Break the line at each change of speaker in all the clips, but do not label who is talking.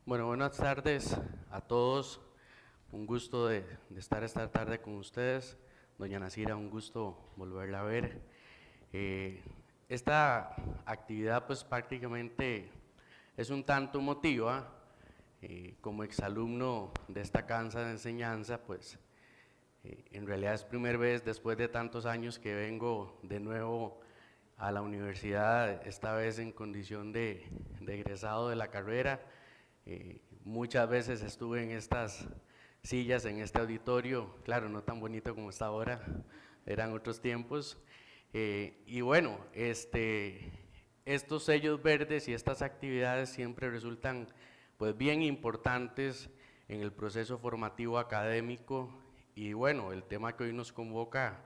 Bueno, buenas tardes a todos. Un gusto de estar esta tarde con ustedes. Doña Nasira, un gusto volverla a ver. Esta actividad pues prácticamente es un tanto emotiva. Como exalumno de esta casa de enseñanza, pues en realidad es primera vez después de tantos años que vengo de nuevo a la universidad, esta vez en condición de egresado de la carrera. Muchas veces estuve en estas sillas, en este auditorio, claro, no tan bonito como está ahora, eran otros tiempos. Y bueno, estos sellos verdes y estas actividades siempre resultan pues bien importantes en el proceso formativo académico. Y bueno, el tema que hoy nos convoca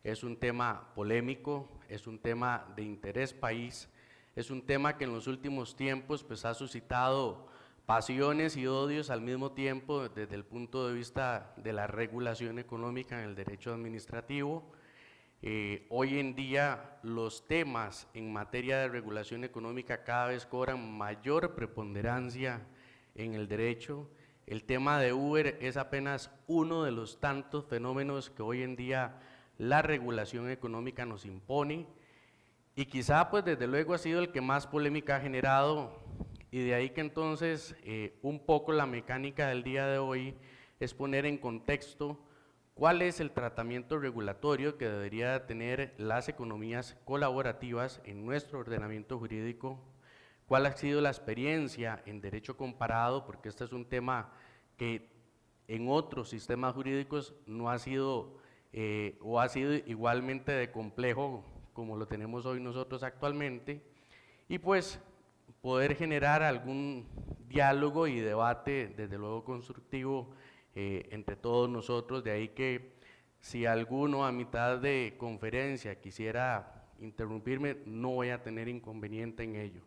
es un tema polémico, es un tema de interés país, es un tema que en los últimos tiempos pues ha suscitado pasiones y odios al mismo tiempo desde el punto de vista de la regulación económica en el derecho administrativo. Hoy en día los temas en materia de regulación económica cada vez cobran mayor preponderancia en el derecho. El tema de Uber es apenas uno de los tantos fenómenos que hoy en día la regulación económica nos impone, y quizá pues desde luego ha sido el que más polémica ha generado, y de ahí que entonces un poco la mecánica del día de hoy es poner en contexto cuál es el tratamiento regulatorio que debería tener las economías colaborativas en nuestro ordenamiento jurídico, cuál ha sido la experiencia en derecho comparado, porque este es un tema que en otros sistemas jurídicos no ha sido o ha sido igualmente de complejo como lo tenemos hoy nosotros actualmente, y pues poder generar algún diálogo y debate, desde luego constructivo, entre todos nosotros. De ahí que si alguno a mitad de conferencia quisiera interrumpirme, no voy a tener inconveniente en ello.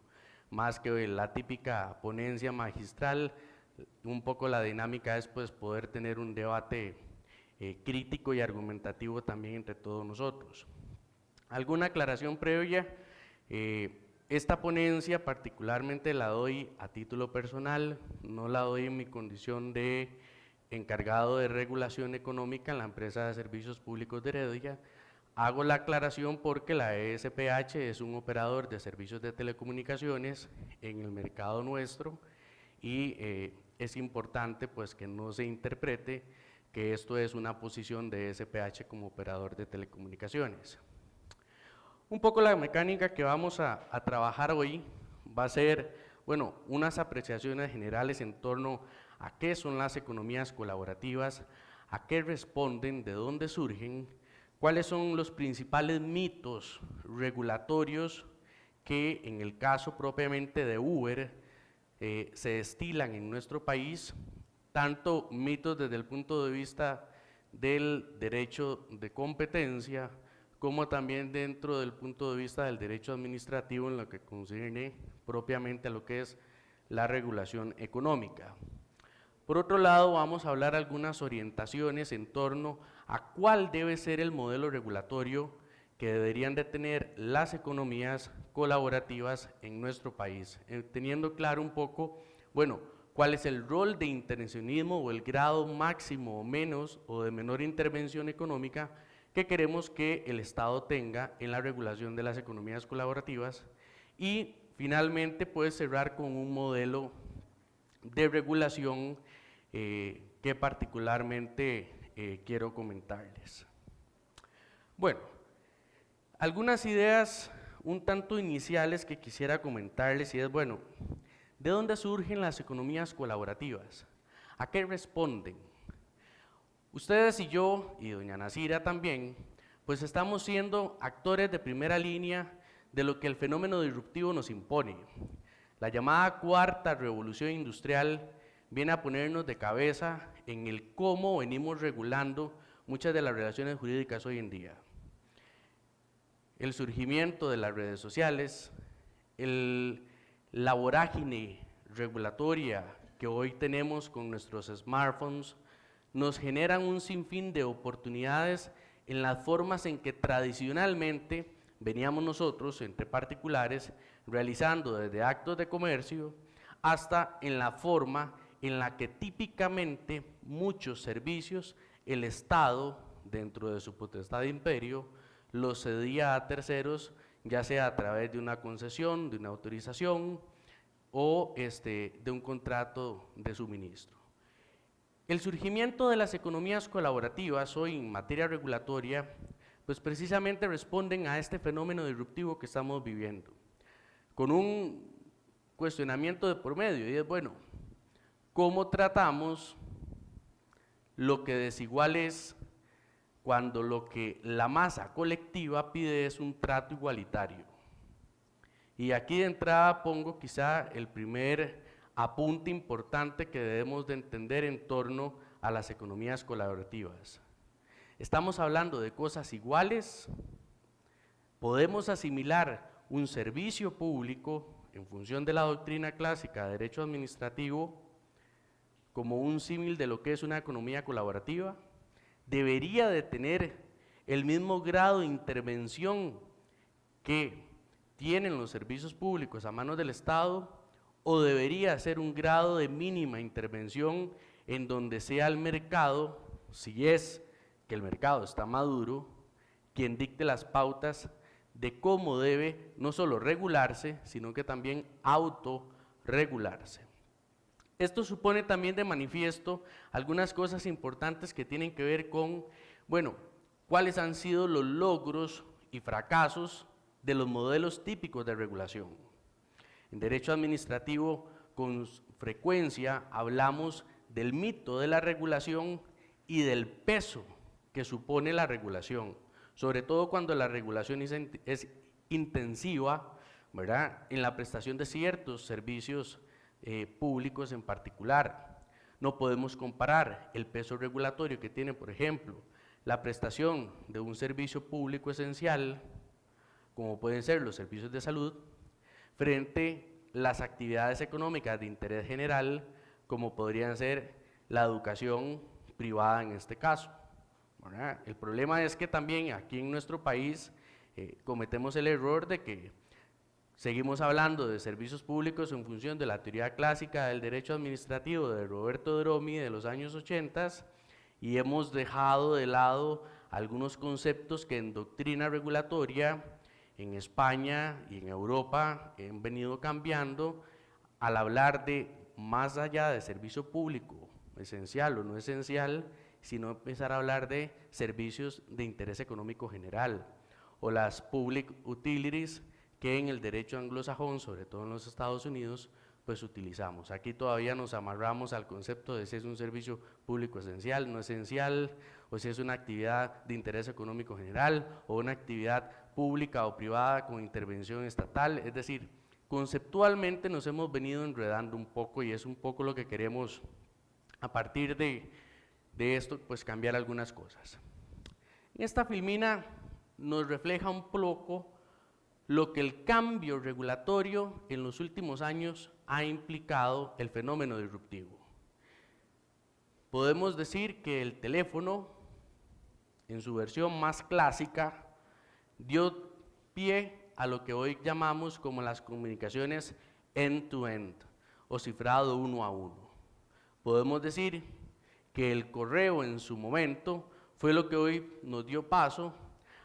Más que la típica ponencia magistral, un poco la dinámica es pues poder tener un debate crítico y argumentativo también entre todos nosotros. ¿Alguna aclaración previa? Esta ponencia particularmente la doy a título personal, no la doy en mi condición de encargado de regulación económica en la empresa de servicios públicos de Heredia. Hago la aclaración porque la ESPH es un operador de servicios de telecomunicaciones en el mercado nuestro, y es importante pues que no se interprete que esto es una posición de ESPH como operador de telecomunicaciones. Un poco la mecánica que vamos a trabajar hoy va a ser, bueno, unas apreciaciones generales en torno a qué son las economías colaborativas, a qué responden, de dónde surgen, cuáles son los principales mitos regulatorios que en el caso propiamente de Uber se destilan en nuestro país, tanto mitos desde el punto de vista del derecho de competencia, como también dentro del punto de vista del derecho administrativo en lo que concierne propiamente a lo que es la regulación económica. Por otro lado, vamos a hablar algunas orientaciones en torno a cuál debe ser el modelo regulatorio que deberían de tener las economías colaborativas en nuestro país, teniendo claro un poco, bueno, cuál es el rol de intervencionismo o el grado máximo o menos o de menor intervención económica que queremos que el Estado tenga en la regulación de las economías colaborativas, y finalmente puede cerrar con un modelo de regulación que particularmente quiero comentarles. Bueno, algunas ideas un tanto iniciales que quisiera comentarles, y es, bueno, ¿de dónde surgen las economías colaborativas? ¿A qué responden? Ustedes y yo, y doña Nasira también, pues estamos siendo actores de primera línea de lo que el fenómeno disruptivo nos impone. La llamada cuarta revolución industrial viene a ponernos de cabeza en el cómo venimos regulando muchas de las relaciones jurídicas hoy en día. El surgimiento de las redes sociales, la vorágine regulatoria que hoy tenemos con nuestros smartphones, nos generan un sinfín de oportunidades en las formas en que tradicionalmente veníamos nosotros, entre particulares, realizando desde actos de comercio hasta en la forma en la que típicamente muchos servicios el Estado, dentro de su potestad de imperio, los cedía a terceros, ya sea a través de una concesión, de una autorización o de un contrato de suministro. El surgimiento de las economías colaborativas hoy en materia regulatoria, pues precisamente responden a este fenómeno disruptivo que estamos viviendo, con un cuestionamiento de por medio, y es, bueno, ¿cómo tratamos lo que desigual es cuando lo que la masa colectiva pide es un trato igualitario? Y aquí de entrada pongo quizá el primer apunte importante que debemos de entender en torno a las economías colaborativas. Estamos hablando de cosas iguales, podemos asimilar un servicio público en función de la doctrina clásica de derecho administrativo como un símil de lo que es una economía colaborativa. Debería de tener el mismo grado de intervención que tienen los servicios públicos a manos del Estado, o debería ser un grado de mínima intervención en donde sea el mercado, si es que el mercado está maduro, quien dicte las pautas de cómo debe no solo regularse, sino que también autorregularse. Esto supone también de manifiesto algunas cosas importantes que tienen que ver con, bueno, cuáles han sido los logros y fracasos de los modelos típicos de regulación. En derecho administrativo, con frecuencia hablamos del mito de la regulación y del peso que supone la regulación, sobre todo cuando la regulación es intensiva, ¿verdad?, en la prestación de ciertos servicios públicos en particular. No podemos comparar el peso regulatorio que tiene, por ejemplo, la prestación de un servicio público esencial, como pueden ser los servicios de salud, frente a las actividades económicas de interés general, como podrían ser la educación privada en este caso, ¿verdad? El problema es que también aquí en nuestro país cometemos el error de que seguimos hablando de servicios públicos en función de la teoría clásica del derecho administrativo de Roberto Dromi de los años 80 y hemos dejado de lado algunos conceptos que en doctrina regulatoria en España y en Europa han venido cambiando al hablar de más allá de servicio público esencial o no esencial, sino empezar a hablar de servicios de interés económico general o las public utilities que en el derecho anglosajón, sobre todo en los Estados Unidos, pues utilizamos. Aquí todavía nos amarramos al concepto de si es un servicio público esencial, no esencial, o si es una actividad de interés económico general, o una actividad pública o privada con intervención estatal. Es decir, conceptualmente nos hemos venido enredando un poco y es un poco lo que queremos a partir de esto, pues cambiar algunas cosas. Esta filmina nos refleja un poco lo que el cambio regulatorio en los últimos años ha implicado el fenómeno disruptivo. Podemos decir que el teléfono, en su versión más clásica, dio pie a lo que hoy llamamos como las comunicaciones end-to-end, o cifrado uno a uno. Podemos decir que el correo en su momento fue lo que hoy nos dio paso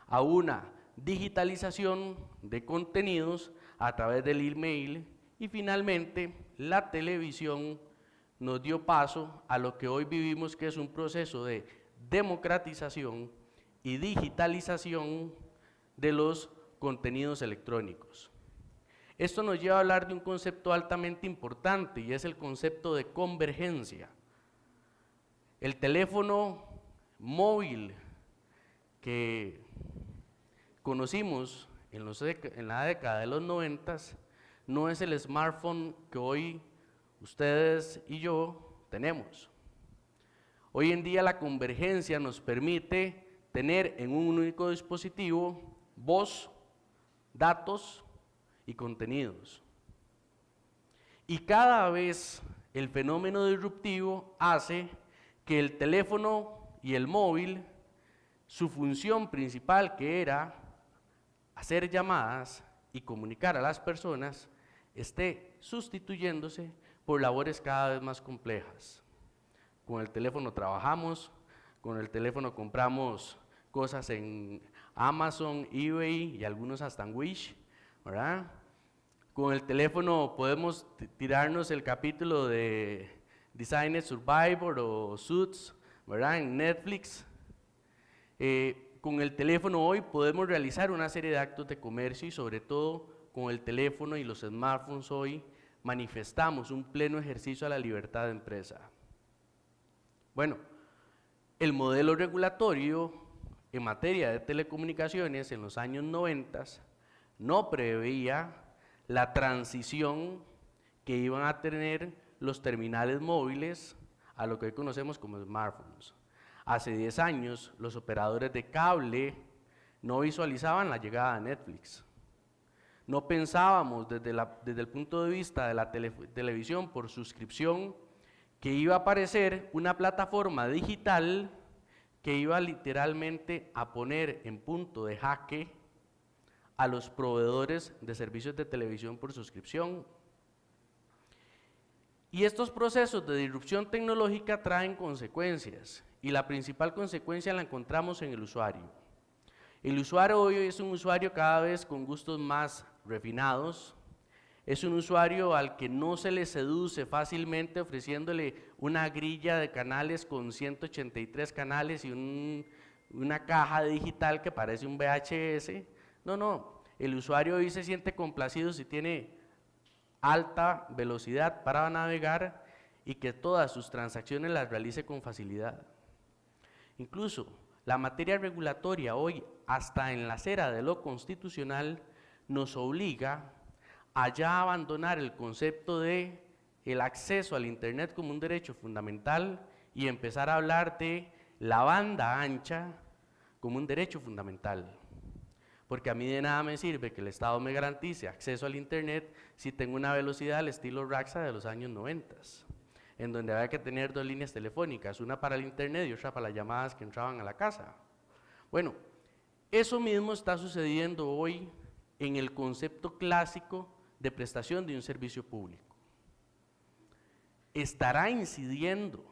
a una digitalización de contenidos a través del email y finalmente la televisión nos dio paso a lo que hoy vivimos, que es un proceso de democratización y digitalización de los contenidos electrónicos. Esto nos lleva a hablar de un concepto altamente importante y es el concepto de convergencia. El teléfono móvil que conocimos en la década de los 90 no es el smartphone que hoy ustedes y yo tenemos. Hoy en día la convergencia nos permite tener en un único dispositivo voz, datos y contenidos. Y cada vez el fenómeno disruptivo hace que el teléfono y el móvil, su función principal, que era hacer llamadas y comunicar a las personas, esté sustituyéndose por labores cada vez más complejas. Con el teléfono trabajamos, con el teléfono compramos cosas en Amazon, eBay y algunos hasta en Wish, ¿verdad? Con el teléfono podemos tirarnos el capítulo de Designer Survivor o Suits, ¿verdad? En Netflix. Con el teléfono hoy podemos realizar una serie de actos de comercio y sobre todo con el teléfono y los smartphones hoy manifestamos un pleno ejercicio a la libertad de empresa. Bueno, el modelo regulatorio en materia de telecomunicaciones en los años 90 no preveía la transición que iban a tener los terminales móviles a lo que hoy conocemos como smartphones. Hace 10 años los operadores de cable no visualizaban la llegada de Netflix. No pensábamos desde el punto de vista de la televisión por suscripción que iba a aparecer una plataforma digital que iba literalmente a poner en punto de jaque a los proveedores de servicios de televisión por suscripción. Y estos procesos de disrupción tecnológica traen consecuencias, y la principal consecuencia la encontramos en el usuario. El usuario hoy es un usuario cada vez con gustos más refinados, es un usuario al que no se le seduce fácilmente ofreciéndole una grilla de canales con 183 canales y una caja digital que parece un VHS. No, el usuario hoy se siente complacido si tiene alta velocidad para navegar y que todas sus transacciones las realice con facilidad. Incluso la materia regulatoria hoy, hasta en la acera de lo constitucional, nos obliga a ya abandonar el concepto de el acceso al Internet como un derecho fundamental y empezar a hablar de la banda ancha como un derecho fundamental. Porque a mí de nada me sirve que el Estado me garantice acceso al Internet si tengo una velocidad al estilo RAXA de los años 90, en donde había que tener 2 líneas telefónicas, una para el Internet y otra para las llamadas que entraban a la casa. Bueno, eso mismo está sucediendo hoy en el concepto clásico de prestación de un servicio público. Estará incidiendo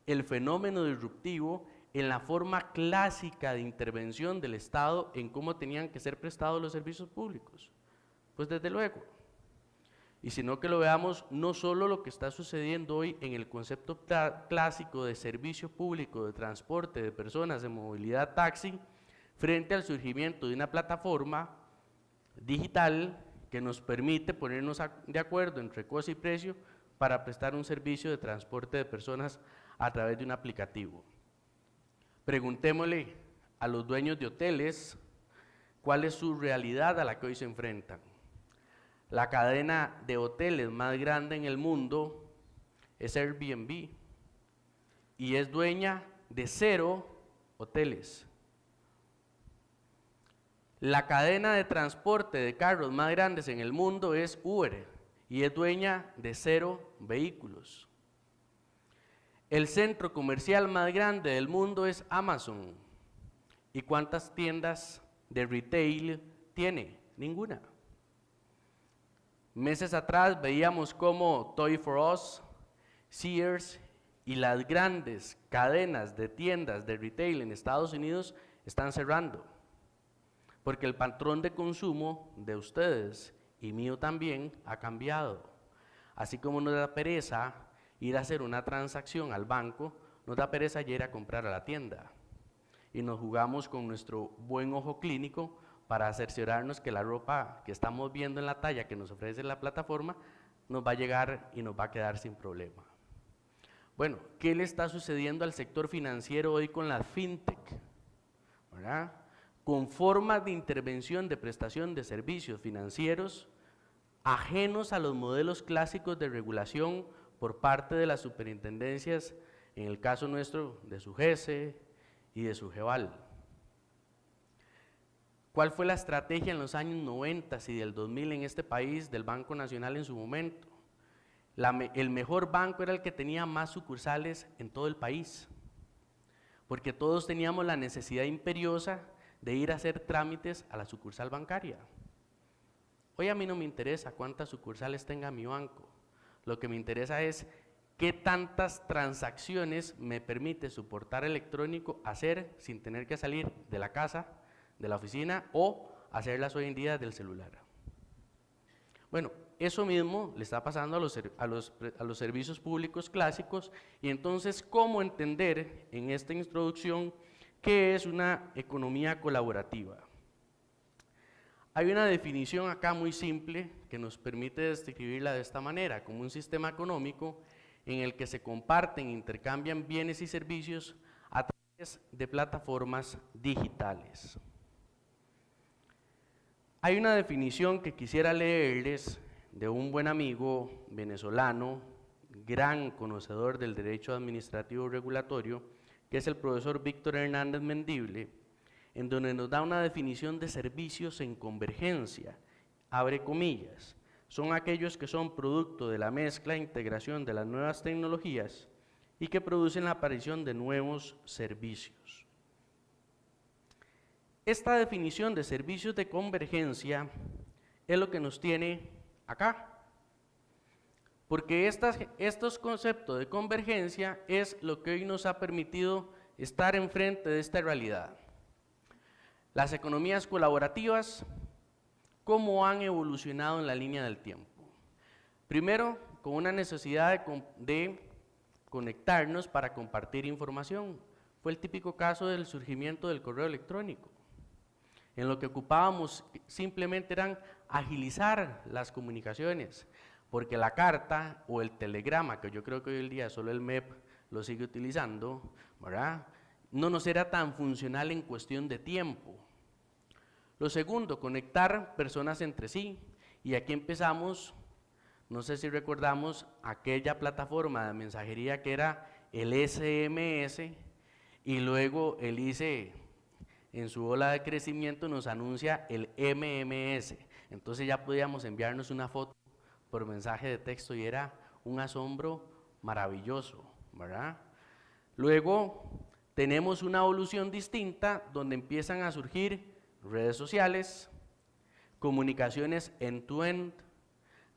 el fenómeno disruptivo en la forma clásica de intervención del Estado en cómo tenían que ser prestados los servicios públicos. Pues desde luego. Y sino que lo veamos no solo lo que está sucediendo hoy en el concepto clásico de servicio público, de transporte de personas, de movilidad taxi, frente al surgimiento de una plataforma digital que nos permite ponernos de acuerdo entre costo y precio para prestar un servicio de transporte de personas a través de un aplicativo. Preguntémosle a los dueños de hoteles cuál es su realidad a la que hoy se enfrentan. La cadena de hoteles más grande en el mundo es Airbnb y es dueña de 0 hoteles. La cadena de transporte de carros más grandes en el mundo es Uber y es dueña de 0 vehículos. El centro comercial más grande del mundo es Amazon. ¿Y cuántas tiendas de retail tiene? Ninguna. Meses atrás veíamos cómo Toys R Us, Sears y las grandes cadenas de tiendas de retail en Estados Unidos están cerrando, porque el patrón de consumo de ustedes y mío también ha cambiado. Así como nos da pereza ir a hacer una transacción al banco, nos da pereza ir a comprar a la tienda. Y nos jugamos con nuestro buen ojo clínico para cerciorarnos que la ropa que estamos viendo en la talla que nos ofrece la plataforma nos va a llegar y nos va a quedar sin problema. Bueno, ¿qué le está sucediendo al sector financiero hoy con la fintech? ¿Verdad? Con formas de intervención de prestación de servicios financieros ajenos a los modelos clásicos de regulación por parte de las superintendencias, en el caso nuestro de SUGESE y de SUGEVAL. ¿Cuál fue la estrategia en los años 90 y del 2000 en este país del Banco Nacional en su momento? El mejor banco era el que tenía más sucursales en todo el país, porque todos teníamos la necesidad imperiosa de ir a hacer trámites a la sucursal bancaria. Hoy a mí no me interesa cuántas sucursales tenga mi banco. lo que me interesa es qué tantas transacciones me permite su portal electrónico hacer sin tener que salir de la casa, de la oficina, o hacerlas hoy en día del celular. Bueno, eso mismo le está pasando a los servicios públicos clásicos, y entonces, ¿cómo entender en esta introducción qué es una economía colaborativa? Hay una definición acá muy simple que nos permite describirla de esta manera, como un sistema económico en el que se comparten e intercambian bienes y servicios a través de plataformas digitales. Hay una definición que quisiera leerles de un buen amigo venezolano, gran conocedor del derecho administrativo regulatorio, que es el profesor Víctor Hernández Mendible, en donde nos da una definición de servicios en convergencia, abre comillas, son aquellos que son producto de la mezcla e integración de las nuevas tecnologías y que producen la aparición de nuevos servicios. Esta definición de servicios de convergencia es lo que nos tiene acá, porque estos conceptos de convergencia es lo que hoy nos ha permitido estar enfrente de esta realidad. Las economías colaborativas, ¿cómo han evolucionado en la línea del tiempo? Primero, con una necesidad de conectarnos para compartir información. Fue el típico caso del surgimiento del correo electrónico. En lo que ocupábamos simplemente eran agilizar las comunicaciones, porque la carta o el telegrama, que yo creo que hoy en día solo el MEP lo sigue utilizando, ¿verdad?, no nos era tan funcional en cuestión de tiempo. Lo segundo, conectar personas entre sí, y aquí empezamos, no sé si recordamos, aquella plataforma de mensajería que era el SMS, y luego el ICE, en su ola de crecimiento, nos anuncia el MMS. Entonces ya podíamos enviarnos una foto por mensaje de texto y era un asombro maravilloso, ¿verdad? Luego tenemos una evolución distinta donde empiezan a surgir redes sociales, comunicaciones end-to-end,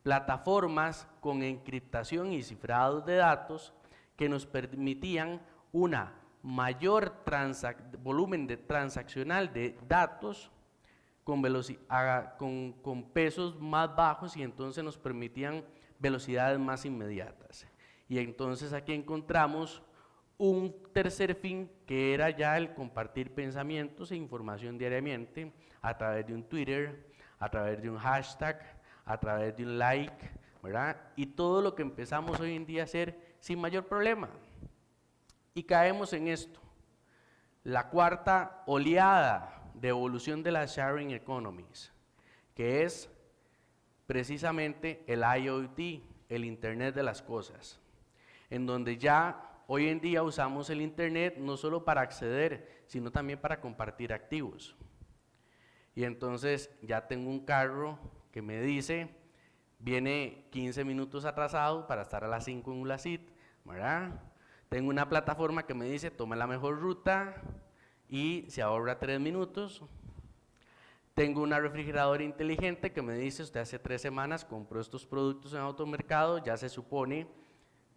plataformas con encriptación y cifrados de datos que nos permitían una mayor volumen transaccional de datos con pesos más bajos, y entonces nos permitían velocidades más inmediatas. Y entonces aquí encontramos un tercer fin, que era ya el compartir pensamientos e información diariamente a través de un Twitter, a través de un hashtag, a través de un like, ¿verdad? Y todo lo que empezamos hoy en día a hacer sin mayor problema. Y caemos en esto, la cuarta oleada de evolución de las sharing economies, que es precisamente el IoT, el Internet de las cosas, en donde ya hoy en día usamos el Internet no solo para acceder, sino también para compartir activos. Y entonces ya tengo un carro que me dice, viene 15 minutos atrasado para estar a las 5 en Ulacit, ¿verdad? Tengo una plataforma que me dice, toma la mejor ruta y se ahorra 3 minutos. Tengo una refrigeradora inteligente que me dice, usted hace 3 semanas compró estos productos en automercado, ya se supone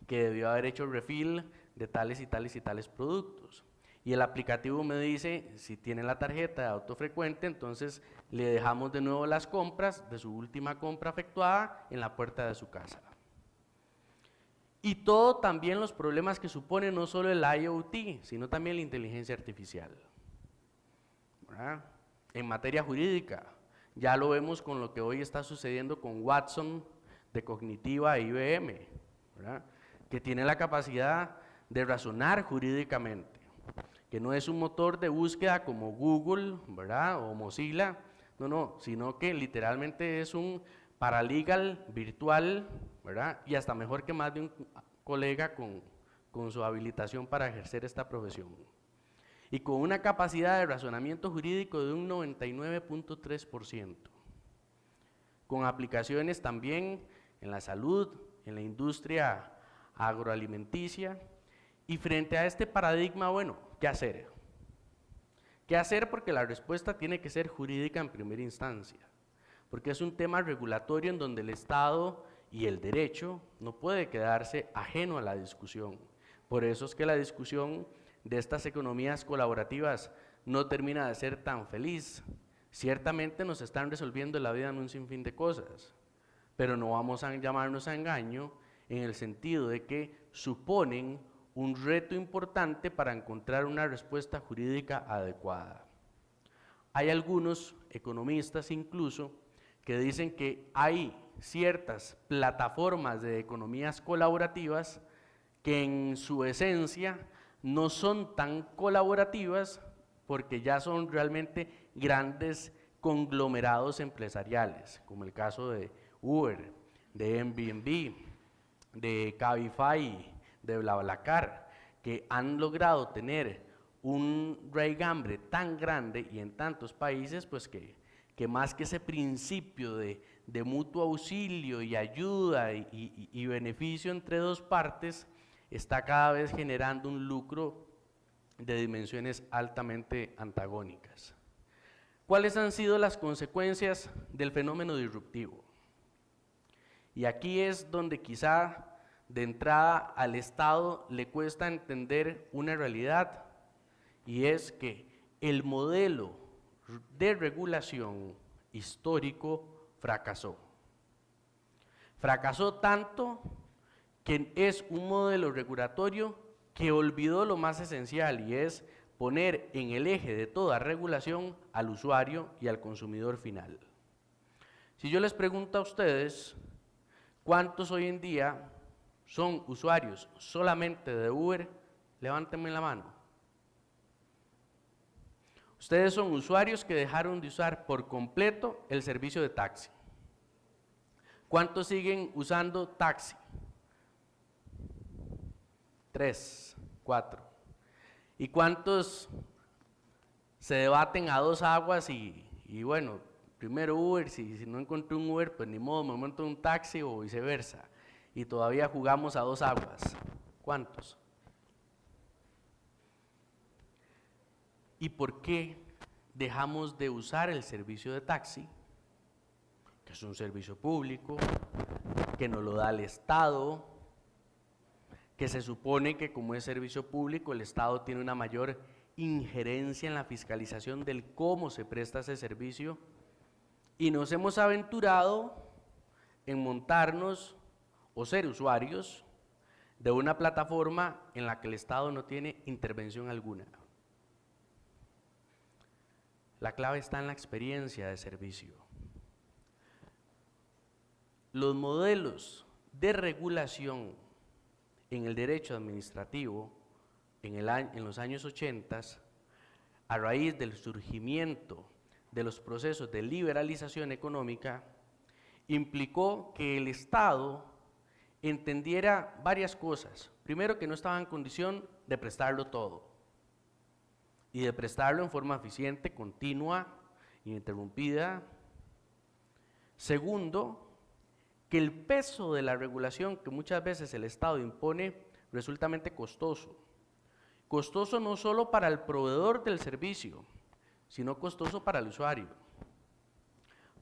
que debió haber hecho refill de tales y tales y tales productos. Y el aplicativo me dice, si tiene la tarjeta de autofrecuente, entonces le dejamos de nuevo las compras de su última compra efectuada en la puerta de su casa. Y todo también los problemas que supone no solo el IoT, sino también la inteligencia artificial, ¿verdad? En materia jurídica, ya lo vemos con lo que hoy está sucediendo con Watson de Cognitiva e IBM, ¿verdad?, que tiene la capacidad de razonar jurídicamente, que no es un motor de búsqueda como Google, ¿verdad?, o Mozilla, no, sino que literalmente es un paralegal virtual, ¿verdad?, y hasta mejor que más de un colega con su habilitación para ejercer esta profesión. Y con una capacidad de razonamiento jurídico de un 99.3%, con aplicaciones también en la salud, en la industria agroalimenticia. Y frente a este paradigma, bueno, ¿qué hacer? ¿Qué hacer? Porque la respuesta tiene que ser jurídica en primera instancia, porque es un tema regulatorio en donde el Estado y el derecho no puede quedarse ajeno a la discusión. Por eso es que la discusión de estas economías colaborativas no termina de ser tan feliz. Ciertamente nos están resolviendo la vida en un sinfín de cosas, pero no vamos a llamarnos a engaño en el sentido de que suponen un reto importante para encontrar una respuesta jurídica adecuada. Hay algunos economistas incluso que dicen que hay ciertas plataformas de economías colaborativas que en su esencia no son tan colaborativas porque ya son realmente grandes conglomerados empresariales, como el caso de Uber, de Airbnb, de Cabify, de BlaBlaCar, que han logrado tener un raigambre tan grande y en tantos países, pues que más que ese principio de mutuo auxilio y ayuda y beneficio entre dos partes, está cada vez generando un lucro de dimensiones altamente antagónicas. ¿Cuáles han sido las consecuencias del fenómeno disruptivo? Y aquí es donde quizá de entrada al Estado le cuesta entender una realidad, y es que el modelo de regulación histórico fracasó. Fracasó tanto que es un modelo regulatorio que olvidó lo más esencial, y es poner en el eje de toda regulación al usuario y al consumidor final. Si yo les pregunto a ustedes, ¿cuántos hoy en día son usuarios solamente de Uber? Levántenme la mano. Ustedes son usuarios que dejaron de usar por completo el servicio de taxi. ¿Cuántos siguen usando taxi? 3, 4. ¿Y cuántos se debaten a dos aguas y bueno, primero Uber, si no encontré un Uber, pues ni modo, me monto en un taxi o viceversa? Y todavía jugamos a dos aguas. ¿Cuántos? ¿Y por qué dejamos de usar el servicio de taxi, que es un servicio público, que nos lo da el Estado, que se supone que como es servicio público el Estado tiene una mayor injerencia en la fiscalización del cómo se presta ese servicio, y nos hemos aventurado en montarnos o ser usuarios de una plataforma en la que el Estado no tiene intervención alguna? La clave está en la experiencia de servicio. Los modelos de regulación en el derecho administrativo en los años 80, a raíz del surgimiento de los procesos de liberalización económica, implicó que el Estado entendiera varias cosas. Primero, que no estaba en condición de prestarlo todo, y de prestarlo en forma eficiente, continua, ininterrumpida. Segundo, que el peso de la regulación que muchas veces el Estado impone resulta costoso. Costoso no solo para el proveedor del servicio, sino costoso para el usuario.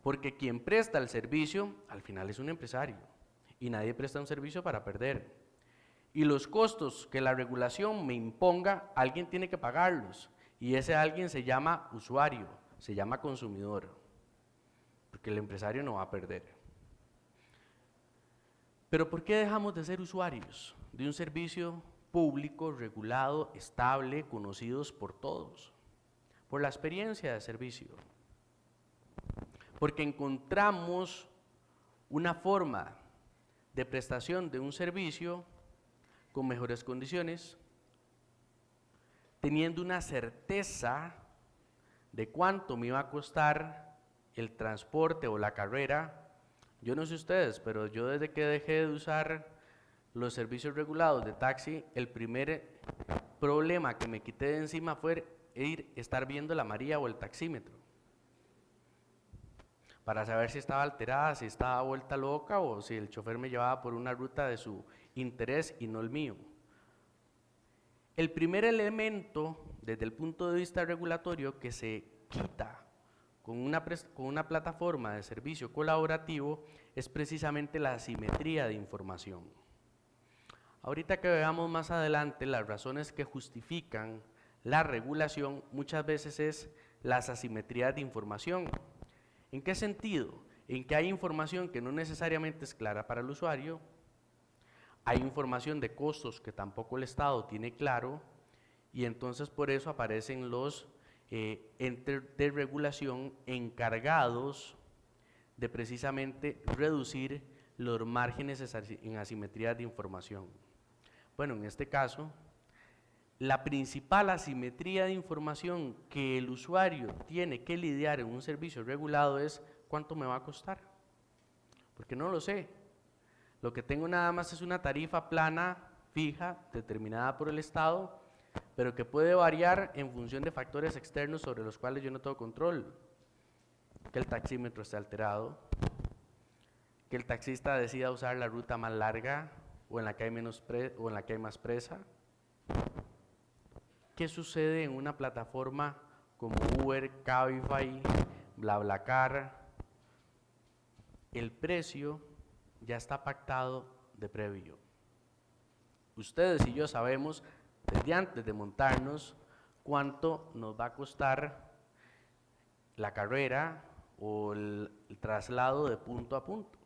Porque quien presta el servicio, al final es un empresario, y nadie presta un servicio para perder. Y los costos que la regulación me imponga, alguien tiene que pagarlos. Y ese alguien se llama usuario, se llama consumidor, porque el empresario no va a perder. Pero ¿por qué dejamos de ser usuarios de un servicio público, regulado, estable, conocidos por todos? Por la experiencia de servicio. Porque encontramos una forma de prestación de un servicio con mejores condiciones, teniendo una certeza de cuánto me iba a costar el transporte o la carrera. Yo no sé ustedes, pero yo desde que dejé de usar los servicios regulados de taxi, el primer problema que me quité de encima fue estar viendo la María o el taxímetro, para saber si estaba alterada, si estaba vuelta loca o si el chofer me llevaba por una ruta de su interés y no el mío. El primer elemento desde el punto de vista regulatorio que se quita con una plataforma de servicio colaborativo es precisamente la asimetría de información. Ahorita que veamos más adelante las razones que justifican la regulación, muchas veces es las asimetrías de información. ¿En qué sentido? En que hay información que no necesariamente es clara para el usuario, hay información de costos que tampoco el Estado tiene claro, y entonces por eso aparecen los entes de regulación encargados de precisamente reducir los márgenes en asimetría de información. Bueno, en este caso, la principal asimetría de información que el usuario tiene que lidiar en un servicio regulado es ¿cuánto me va a costar? Porque no lo sé. Lo que tengo nada más es una tarifa plana, fija, determinada por el Estado, pero que puede variar en función de factores externos sobre los cuales yo no tengo control. Que el taxímetro esté alterado, que el taxista decida usar la ruta más larga o en la que hay más presa. ¿Qué sucede en una plataforma como Uber, Cabify, BlaBlaCar? El precio ya está pactado de previo. Ustedes y yo sabemos desde antes de montarnos cuánto nos va a costar la carrera o el traslado de punto a punto.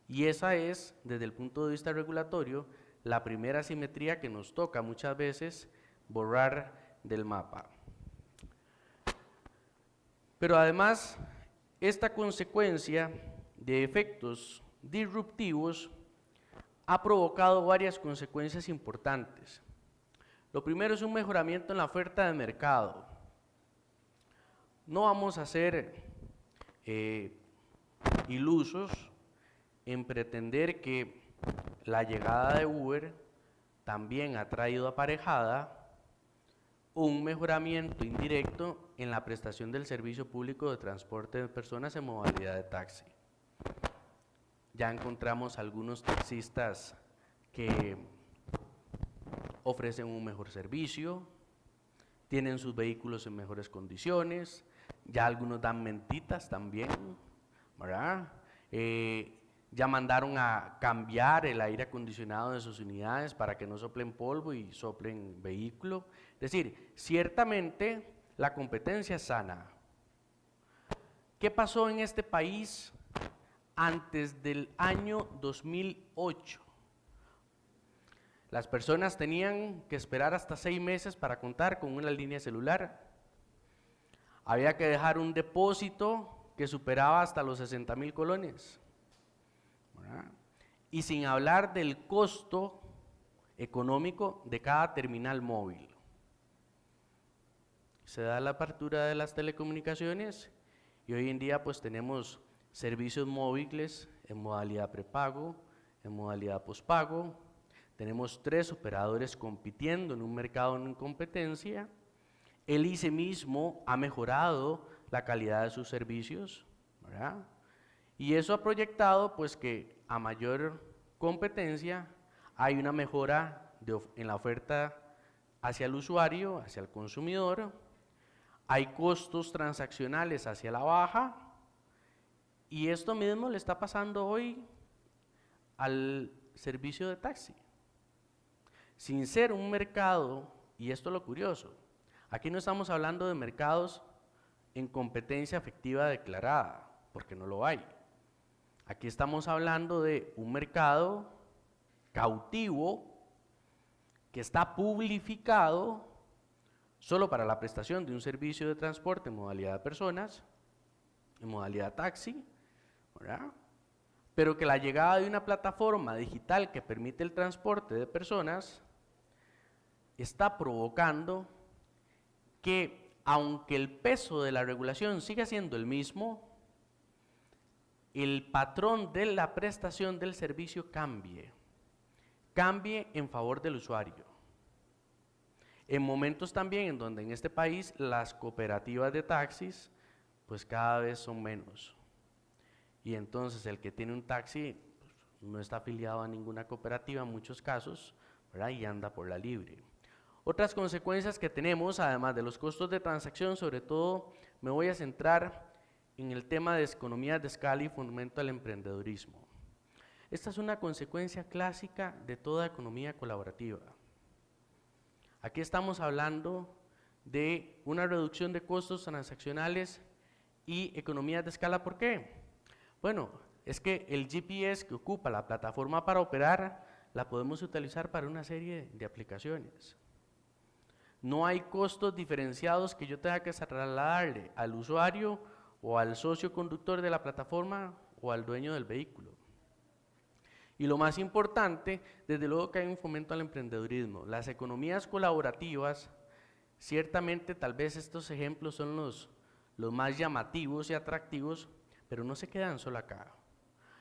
Y esa es, desde el punto de vista regulatorio, la primera asimetría que nos toca muchas veces borrar del mapa. Pero además, esta consecuencia de efectos disruptivos ha provocado varias consecuencias importantes. Lo primero es un mejoramiento en la oferta de mercado. No vamos a ser ilusos en pretender que la llegada de Uber también ha traído aparejada un mejoramiento indirecto en la prestación del servicio público de transporte de personas en modalidad de taxi. Ya encontramos algunos taxistas que ofrecen un mejor servicio, tienen sus vehículos en mejores condiciones, ya algunos dan mentitas también, ¿verdad? Ya mandaron a cambiar el aire acondicionado de sus unidades para que no soplen polvo y soplen vehículo. Es decir, ciertamente la competencia es sana. ¿Qué pasó en este país antes del año 2008? Las personas tenían que esperar hasta 6 meses para contar con una línea celular. Había que dejar un depósito que superaba hasta los 60,000 colones. ¿Verdad? Y sin hablar del costo económico de cada terminal móvil. Se da la apertura de las telecomunicaciones y hoy en día pues tenemos servicios móviles en modalidad prepago, en modalidad pospago. Tenemos 3 operadores compitiendo en un mercado en competencia. El ICE mismo ha mejorado la calidad de sus servicios, ¿verdad? Y eso ha proyectado pues que a mayor competencia hay una mejora en la oferta hacia el usuario, hacia el consumidor, hay costos transaccionales hacia la baja, y esto mismo le está pasando hoy al servicio de taxi. Sin ser un mercado, y esto es lo curioso, aquí no estamos hablando de mercados en competencia efectiva declarada, porque no lo hay. Aquí estamos hablando de un mercado cautivo que está publificado solo para la prestación de un servicio de transporte en modalidad de personas, en modalidad taxi, ¿verdad? Pero que la llegada de una plataforma digital que permite el transporte de personas está provocando que, aunque el peso de la regulación siga siendo el mismo, el patrón de la prestación del servicio cambie en favor del usuario. En momentos también en donde en este país las cooperativas de taxis pues cada vez son menos. Y entonces el que tiene un taxi pues, no está afiliado a ninguna cooperativa en muchos casos, ¿verdad? Y anda por la libre. Otras consecuencias que tenemos, además de los costos de transacción, sobre todo me voy a centrar en el tema de economías de escala y fomento al emprendedurismo. Esta es una consecuencia clásica de toda economía colaborativa. Aquí estamos hablando de una reducción de costos transaccionales y economías de escala. ¿Por qué? Bueno, es que el GPS que ocupa la plataforma para operar la podemos utilizar para una serie de aplicaciones. No hay costos diferenciados que yo tenga que trasladarle al usuario o al socio conductor de la plataforma o al dueño del vehículo. Y lo más importante, desde luego que hay un fomento al emprendedurismo. Las economías colaborativas, ciertamente tal vez estos ejemplos son los más llamativos y atractivos, pero no se quedan solo acá.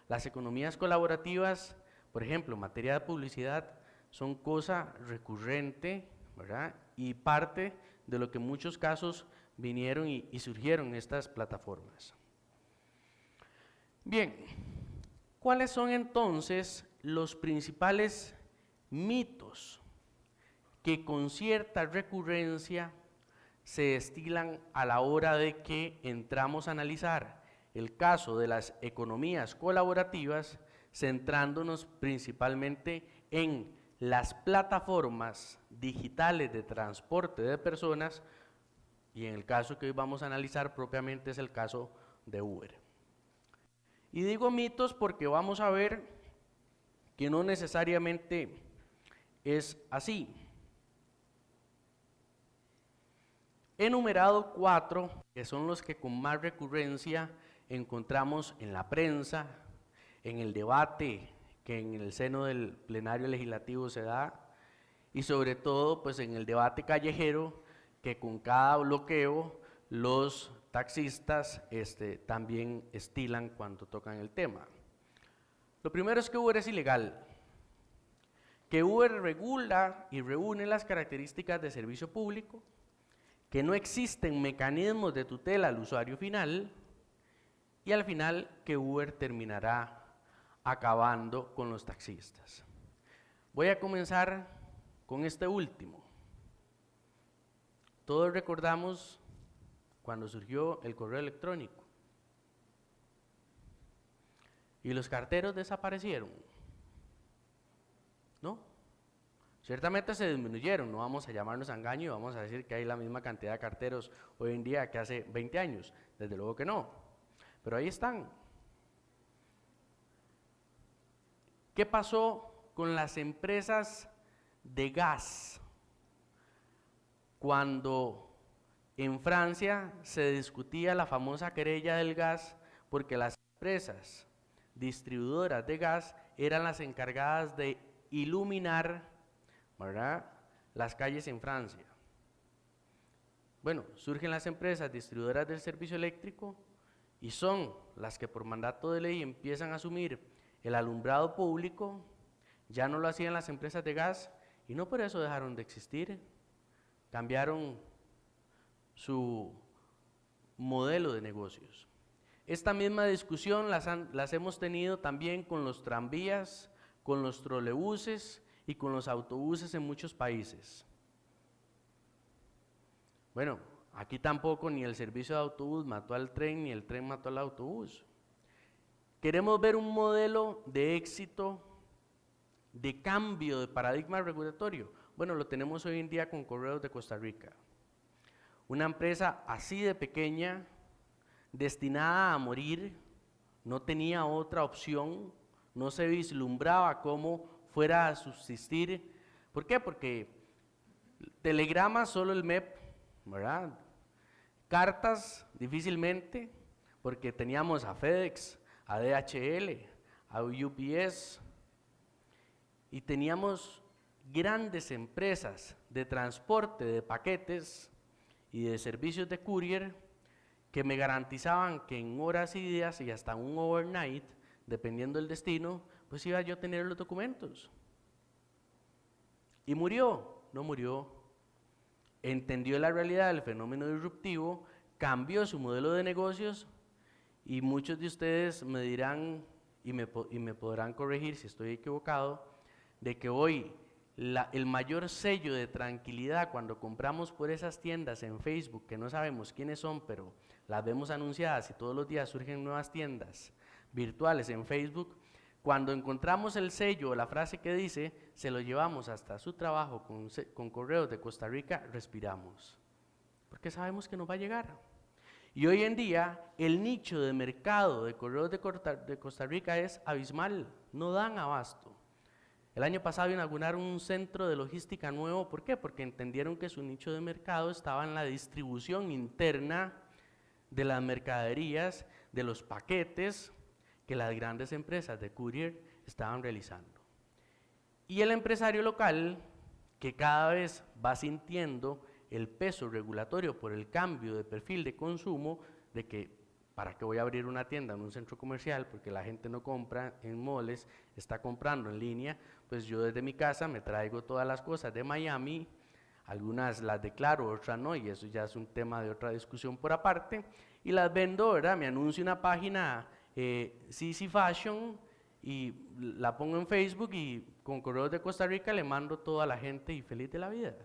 Las economías colaborativas, por ejemplo, en materia de publicidad, son cosa recurrente, ¿verdad? Y parte de lo que en muchos casos vinieron y surgieron estas plataformas. Bien, ¿cuáles son entonces los principales mitos que con cierta recurrencia se destilan a la hora de que entramos a analizar el caso de las economías colaborativas, centrándonos principalmente en las plataformas digitales de transporte de personas, y en el caso que hoy vamos a analizar propiamente es el caso de Uber? Y digo mitos porque vamos a ver que no necesariamente es así. He enumerado 4, que son los que con más recurrencia encontramos en la prensa, en el debate que en el seno del plenario legislativo se da, y sobre todo pues en el debate callejero, que con cada bloqueo los taxistas también estilan cuando tocan el tema. Lo primero es que Uber es ilegal, que Uber regula y reúne las características de servicio público, que no existen mecanismos de tutela al usuario final, y al final que Uber terminará acabando con los taxistas. Voy a comenzar con este último. Todos recordamos cuando surgió el correo electrónico y los carteros desaparecieron, ¿no? Ciertamente se disminuyeron, no vamos a llamarnos a engaño y vamos a decir que hay la misma cantidad de carteros hoy en día que hace 20 años, desde luego que no, pero ahí están. ¿Qué pasó con las empresas de gas cuando en Francia se discutía la famosa querella del gas porque las empresas distribuidoras de gas eran las encargadas de iluminar, ¿verdad?, las calles en Francia? Bueno, surgen las empresas distribuidoras del servicio eléctrico y son las que por mandato de ley empiezan a asumir el alumbrado público. Ya no lo hacían las empresas de gas y no por eso dejaron de existir, cambiaron su modelo de negocios. Esta misma discusión las hemos tenido también con los tranvías, con los trolebuses y con los autobuses en muchos países. Bueno, aquí tampoco ni el servicio de autobús mató al tren, ni el tren mató al autobús. Queremos ver un modelo de éxito, de cambio de paradigma regulatorio. Bueno, lo tenemos hoy en día con Correos de Costa Rica. Una empresa así de pequeña, destinada a morir, no tenía otra opción, no se vislumbraba cómo fuera a subsistir. ¿Por qué? Porque telegramas solo el MEP, ¿verdad? Cartas difícilmente, porque teníamos a FedEx, a DHL, a UPS, y teníamos grandes empresas de transporte de paquetes y de servicios de courier que me garantizaban que en horas y días y hasta un overnight, dependiendo del destino, pues iba yo a tener los documentos. ¿Y murió? No murió. Entendió la realidad del fenómeno disruptivo, cambió su modelo de negocios, y muchos de ustedes me dirán y me podrán corregir si estoy equivocado, de que hoy el mayor sello de tranquilidad cuando compramos por esas tiendas en Facebook, que no sabemos quiénes son, pero las vemos anunciadas y todos los días surgen nuevas tiendas virtuales en Facebook. Cuando encontramos el sello o la frase que dice, se lo llevamos hasta su trabajo con correos de Costa Rica, respiramos, porque sabemos que nos va a llegar. Y hoy en día, el nicho de mercado de correos de Costa Rica es abismal, no dan abasto. El año pasado inauguraron un centro de logística nuevo, ¿por qué? Porque entendieron que su nicho de mercado estaba en la distribución interna de las mercaderías, de los paquetes que las grandes empresas de courier estaban realizando. Y el empresario local, que cada vez va sintiendo el peso regulatorio por el cambio de perfil de consumo, de que ¿para qué voy a abrir una tienda en un centro comercial? Porque la gente no compra en moles, está comprando en línea. Pues yo desde mi casa me traigo todas las cosas de Miami, algunas las declaro, otras no, y eso ya es un tema de otra discusión por aparte, y las vendo, ¿verdad? Me anuncio una página CC Fashion y la pongo en Facebook y con Correos de Costa Rica le mando toda la gente y feliz de la vida.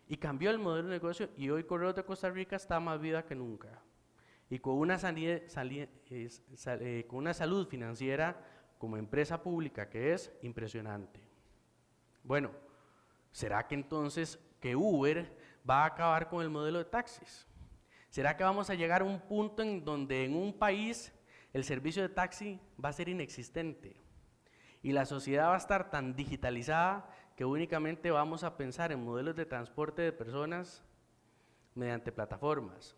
Y cambió el modelo de negocio y hoy Correos de Costa Rica está más viva que nunca. Y con una salud financiera como empresa pública que es impresionante. Bueno, ¿será que entonces que Uber va a acabar con el modelo de taxis? ¿Será que vamos a llegar a un punto en donde en un país el servicio de taxi va a ser inexistente? Y la sociedad va a estar tan digitalizada que únicamente vamos a pensar en modelos de transporte de personas mediante plataformas.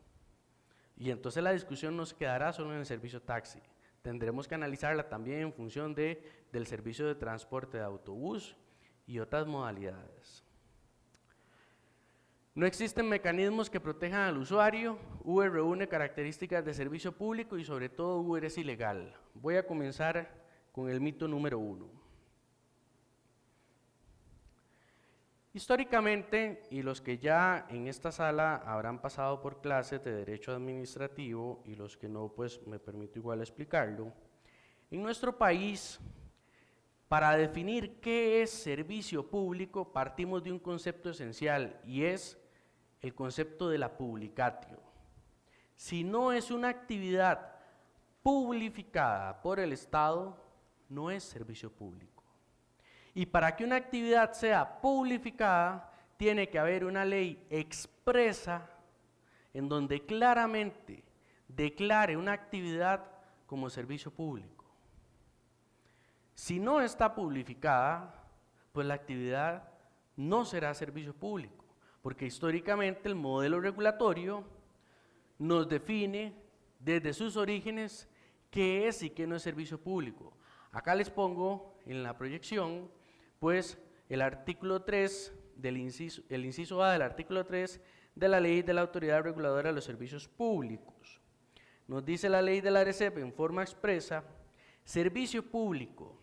Y entonces la discusión no se quedará solo en el servicio taxi, tendremos que analizarla también en función del servicio de transporte de autobús y otras modalidades. No existen mecanismos que protejan al usuario. Uber reúne características de servicio público y sobre todo Uber es ilegal. Voy a comenzar con el mito número 1. Históricamente, y los que ya en esta sala habrán pasado por clases de Derecho Administrativo y los que no, pues me permito igual explicarlo, en nuestro país, para definir qué es servicio público, partimos de un concepto esencial y es el concepto de la publicatio. Si no es una actividad publificada por el Estado, no es servicio público. Y para que una actividad sea publificada, tiene que haber una ley expresa en donde claramente declare una actividad como servicio público. Si no está publificada, pues la actividad no será servicio público, porque históricamente el modelo regulatorio nos define desde sus orígenes qué es y qué no es servicio público. Acá les pongo en la proyección pues el artículo 3 el inciso A del artículo 3 de la Ley de la Autoridad Reguladora de los Servicios Públicos. Nos dice la ley de la ARECEP en forma expresa: servicio público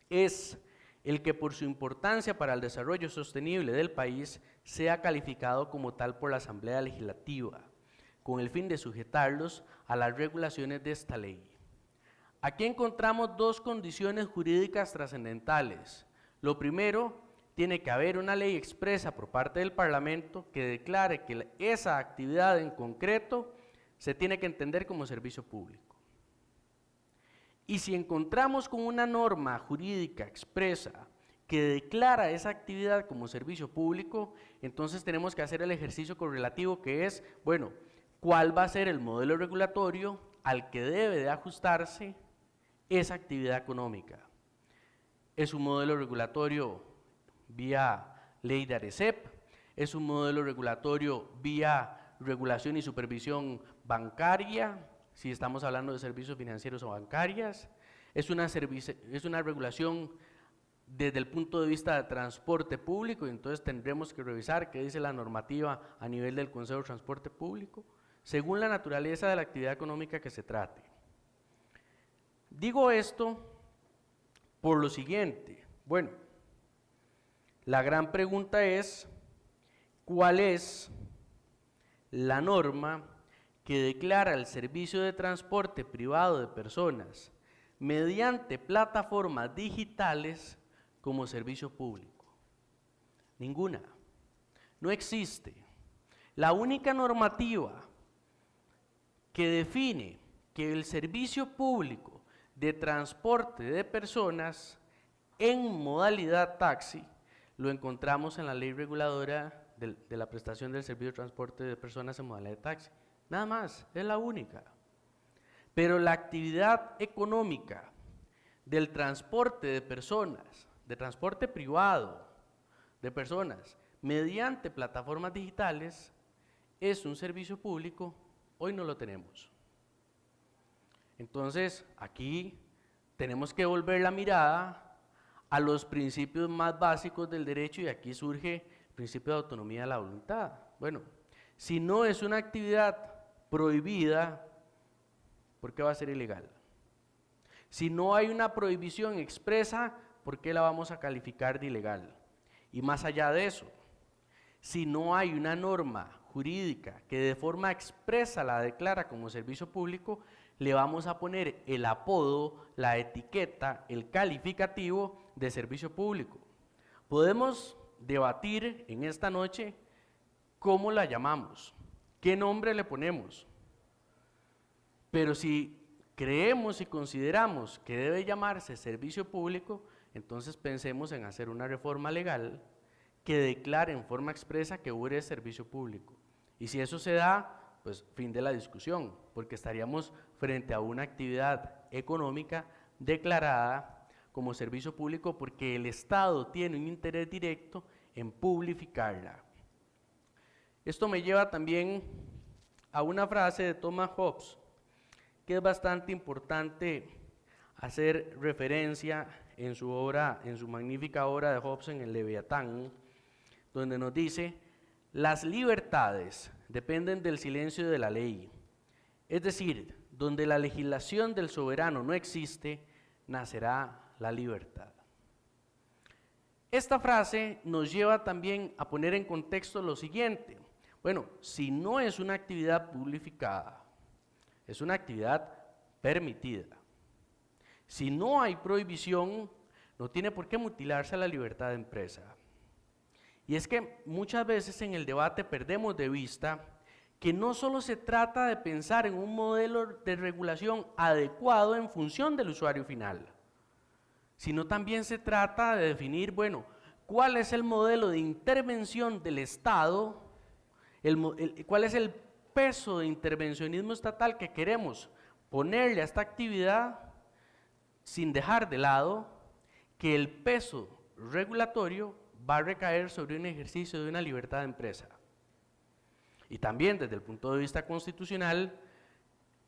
es el que por su importancia para el desarrollo sostenible del país sea calificado como tal por la Asamblea Legislativa, con el fin de sujetarlos a las regulaciones de esta ley. Aquí encontramos dos condiciones jurídicas trascendentales. Lo primero, tiene que haber una ley expresa por parte del Parlamento que declare que esa actividad en concreto se tiene que entender como servicio público. Y si encontramos con una norma jurídica expresa que declara esa actividad como servicio público, entonces tenemos que hacer el ejercicio correlativo que es, bueno, ¿cuál va a ser el modelo regulatorio al que debe de ajustarse esa actividad económica? ¿Es un modelo regulatorio vía ley de ARECEP? ¿Es un modelo regulatorio vía regulación y supervisión bancaria, si estamos hablando de servicios financieros o bancarias? ¿Es una regulación desde el punto de vista de transporte público? Entonces tendremos que revisar qué dice la normativa a nivel del Consejo de Transporte Público, según la naturaleza de la actividad económica que se trate. Digo esto por lo siguiente. Bueno, la gran pregunta es, ¿cuál es la norma que declara el servicio de transporte privado de personas mediante plataformas digitales como servicio público? Ninguna. No existe. La única normativa que define que el servicio público de transporte de personas en modalidad taxi lo encontramos en la ley reguladora de la prestación del servicio de transporte de personas en modalidad de taxi. Nada más, es la única. Pero la actividad económica del transporte de personas, de transporte privado de personas mediante plataformas digitales, es un servicio público, hoy no lo tenemos. Entonces, aquí tenemos que volver la mirada a los principios más básicos del derecho y aquí surge el principio de autonomía de la voluntad. Bueno, si no es una actividad prohibida, ¿por qué va a ser ilegal? Si no hay una prohibición expresa, ¿por qué la vamos a calificar de ilegal? Y más allá de eso, si no hay una norma jurídica que de forma expresa la declara como servicio público, le vamos a poner el apodo, la etiqueta, el calificativo de servicio público. Podemos debatir en esta noche cómo la llamamos, qué nombre le ponemos, pero si creemos y consideramos que debe llamarse servicio público, entonces pensemos en hacer una reforma legal que declare en forma expresa que Uber es servicio público. Y si eso se da, pues fin de la discusión, porque estaríamos frente a una actividad económica declarada como servicio público porque el Estado tiene un interés directo en publificarla. Esto me lleva también a una frase de Thomas Hobbes, que es bastante importante hacer referencia en su obra, en su magnífica obra de Hobbes en el Leviatán, donde nos dice: las libertades dependen del silencio de la ley, es decir, donde la legislación del soberano no existe, nacerá la libertad. Esta frase nos lleva también a poner en contexto lo siguiente: bueno, si no es una actividad publificada, es una actividad permitida. Si no hay prohibición, no tiene por qué mutilarse la libertad de empresa. Y es que muchas veces en el debate perdemos de vista que no solo se trata de pensar en un modelo de regulación adecuado en función del usuario final, sino también se trata de definir, bueno, cuál es el modelo de intervención del Estado, cuál es el peso de intervencionismo estatal que queremos ponerle a esta actividad, sin dejar de lado que el peso regulatorio va a recaer sobre un ejercicio de una libertad de empresa. Y también desde el punto de vista constitucional,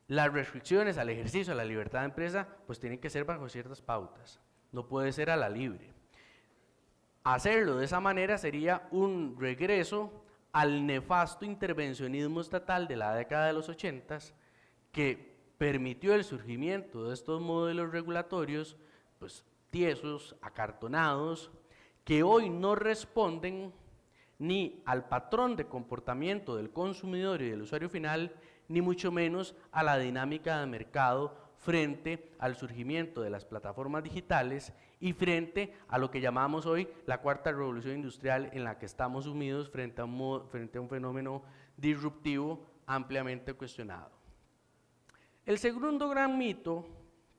las restricciones al ejercicio de la libertad de empresa pues tienen que ser bajo ciertas pautas, no puede ser a la libre. Hacerlo de esa manera sería un regreso al nefasto intervencionismo estatal de la década de los 80 que permitió el surgimiento de estos modelos regulatorios pues tiesos, acartonados, que hoy no responden ni al patrón de comportamiento del consumidor y del usuario final, ni mucho menos a la dinámica de mercado frente al surgimiento de las plataformas digitales y frente a lo que llamamos hoy la cuarta revolución industrial, en la que estamos sumidos frente a un fenómeno disruptivo ampliamente cuestionado. El segundo gran mito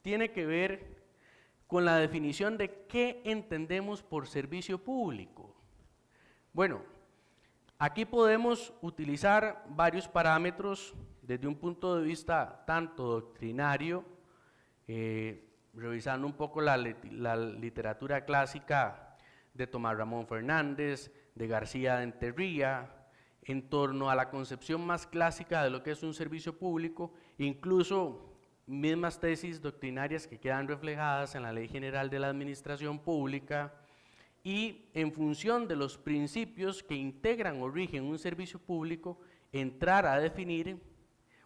tiene que ver con la definición de qué entendemos por servicio público. Bueno, aquí podemos utilizar varios parámetros desde un punto de vista tanto doctrinario, revisando un poco la literatura clásica de Tomás Ramón Fernández, de García de Enterría, en torno a la concepción más clásica de lo que es un servicio público, incluso mismas tesis doctrinarias que quedan reflejadas en la Ley General de la Administración Pública, y en función de los principios que integran o rigen un servicio público, entrar a definir,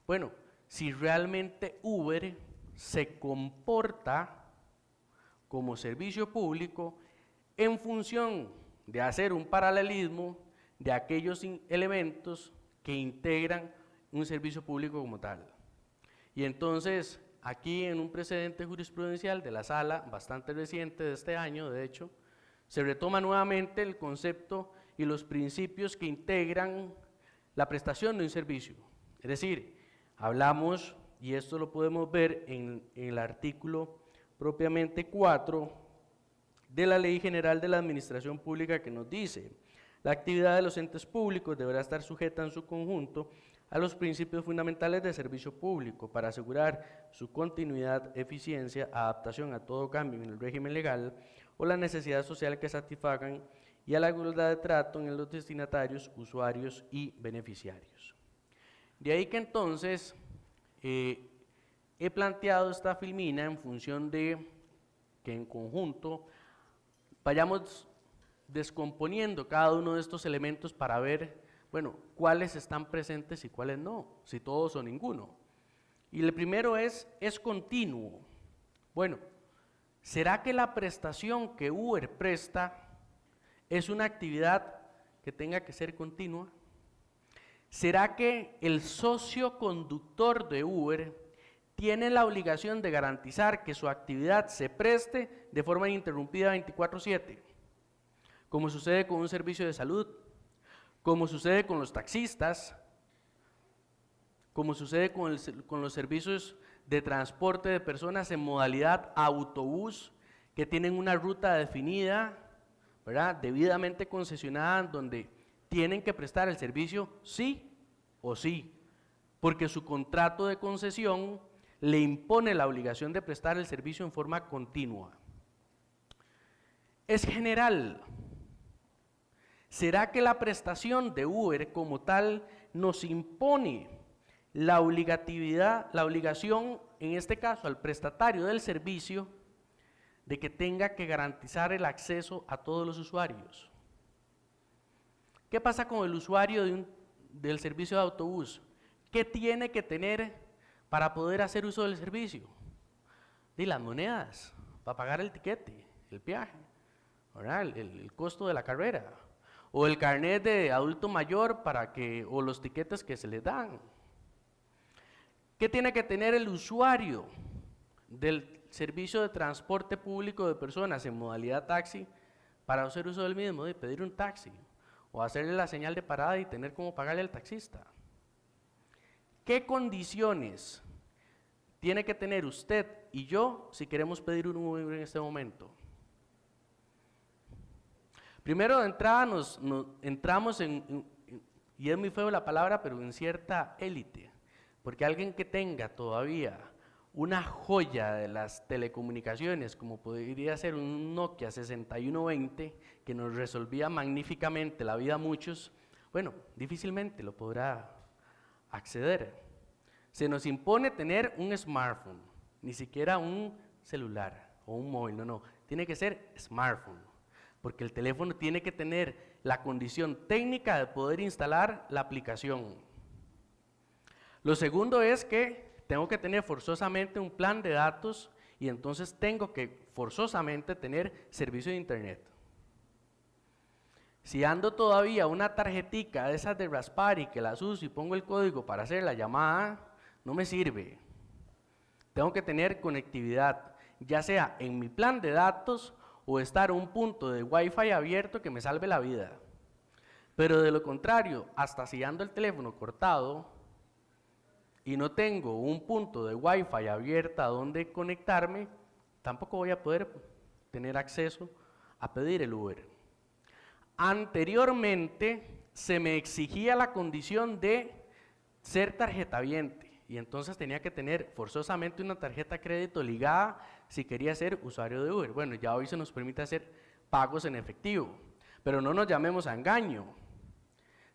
bueno, si realmente Uber se comporta como servicio público en función de hacer un paralelismo de aquellos elementos que integran un servicio público como tal. Y entonces, aquí en un precedente jurisprudencial de la Sala, bastante reciente de este año, de hecho, se retoma nuevamente el concepto y los principios que integran la prestación de un servicio. Es decir, hablamos, y esto lo podemos ver en el artículo propiamente 4 de la Ley General de la Administración Pública, que nos dice: la actividad de los entes públicos deberá estar sujeta en su conjunto a los principios fundamentales de servicio público para asegurar su continuidad, eficiencia, adaptación a todo cambio en el régimen legal o la necesidad social que satisfagan, y a la igualdad de trato en los destinatarios, usuarios y beneficiarios. De ahí que entonces he planteado esta filmina en función de que en conjunto vayamos descomponiendo cada uno de estos elementos para ver, bueno, cuáles están presentes y cuáles no, si todos o ninguno. Y el primero es continuo. Bueno, ¿será que la prestación que Uber presta es una actividad que tenga que ser continua? ¿Será que el socio conductor de Uber tiene la obligación de garantizar que su actividad se preste de forma ininterrumpida 24/7? Como sucede con un servicio de salud, como sucede con los taxistas, como sucede con los servicios de transporte de personas en modalidad autobús, que tienen una ruta definida, ¿verdad?, debidamente concesionada, donde tienen que prestar el servicio sí o sí, porque su contrato de concesión le impone la obligación de prestar el servicio en forma continua. Es general. ¿Será que la prestación de Uber como tal nos impone la obligación, en este caso al prestatario del servicio, de que tenga que garantizar el acceso a todos los usuarios? ¿Qué pasa con el usuario del servicio de autobús? ¿Qué tiene que tener para poder hacer uso del servicio? Y las monedas para pagar el tiquete, el viaje, ¿verdad?, el costo de la carrera, o el carnet de adulto mayor o los tiquetes que se les dan. ¿Qué tiene que tener el usuario del servicio de transporte público de personas en modalidad taxi para hacer uso del mismo? De pedir un taxi o hacerle la señal de parada y tener cómo pagarle al taxista. ¿Qué condiciones tiene que tener usted y yo si queremos pedir un Uber en este momento? Primero de entrada nos entramos y es muy feo la palabra, pero en cierta élite, porque alguien que tenga todavía una joya de las telecomunicaciones, como podría ser un Nokia 6120, que nos resolvía magníficamente la vida a muchos, bueno, difícilmente lo podrá acceder. Se nos impone tener un smartphone, ni siquiera un celular o un móvil, no, tiene que ser smartphone, porque el teléfono tiene que tener la condición técnica de poder instalar la aplicación. Lo segundo es que tengo que tener forzosamente un plan de datos y entonces tengo que forzosamente tener servicio de internet. Si ando todavía una tarjetica de esas de Raspberry que las uso y pongo el código para hacer la llamada, no me sirve. Tengo que tener conectividad, ya sea en mi plan de datos o estar a un punto de Wi-Fi abierto que me salve la vida. Pero de lo contrario, hasta si ando el teléfono cortado y no tengo un punto de Wi-Fi abierta donde conectarme, tampoco voy a poder tener acceso a pedir el Uber. Anteriormente se me exigía la condición de ser tarjetaviente y entonces tenía que tener forzosamente una tarjeta de crédito ligada si quería ser usuario de Uber. Bueno, ya hoy se nos permite hacer pagos en efectivo, pero no nos llamemos a engaño.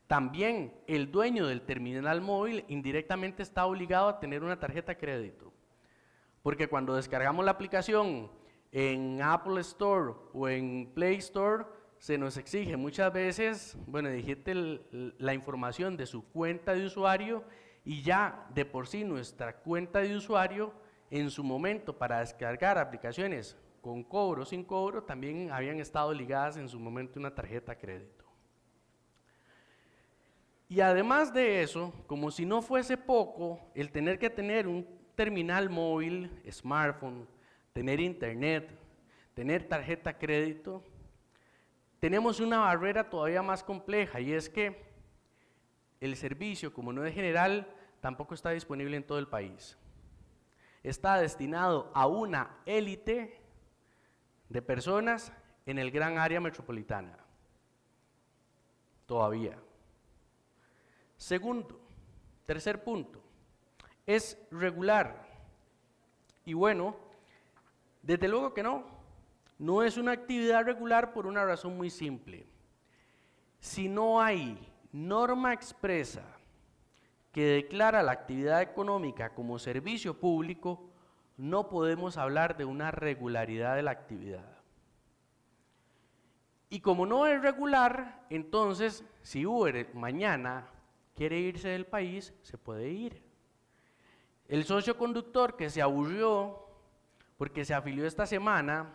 También el dueño del terminal móvil indirectamente está obligado a tener una tarjeta de crédito, porque cuando descargamos la aplicación en Apple Store o en Play Store, se nos exige muchas veces, bueno, digite la información de su cuenta de usuario, y ya de por sí nuestra cuenta de usuario en su momento para descargar aplicaciones con cobro o sin cobro también habían estado ligadas en su momento a una tarjeta de crédito. Y además de eso, como si no fuese poco, el tener que tener un terminal móvil, smartphone, tener internet, tener tarjeta de crédito, tenemos una barrera todavía más compleja, y es que el servicio, como no es general, tampoco está disponible en todo el país. Está destinado a una élite de personas en el gran área metropolitana. Todavía. Segundo, tercer punto, es regular. Y bueno, desde luego que no es una actividad regular por una razón muy simple. Si no hay norma expresa que declara la actividad económica como servicio público, no podemos hablar de una regularidad de la actividad. Y como no es regular, entonces, si Uber mañana quiere irse del país, se puede ir. El socio conductor que se aburrió porque se afilió esta semana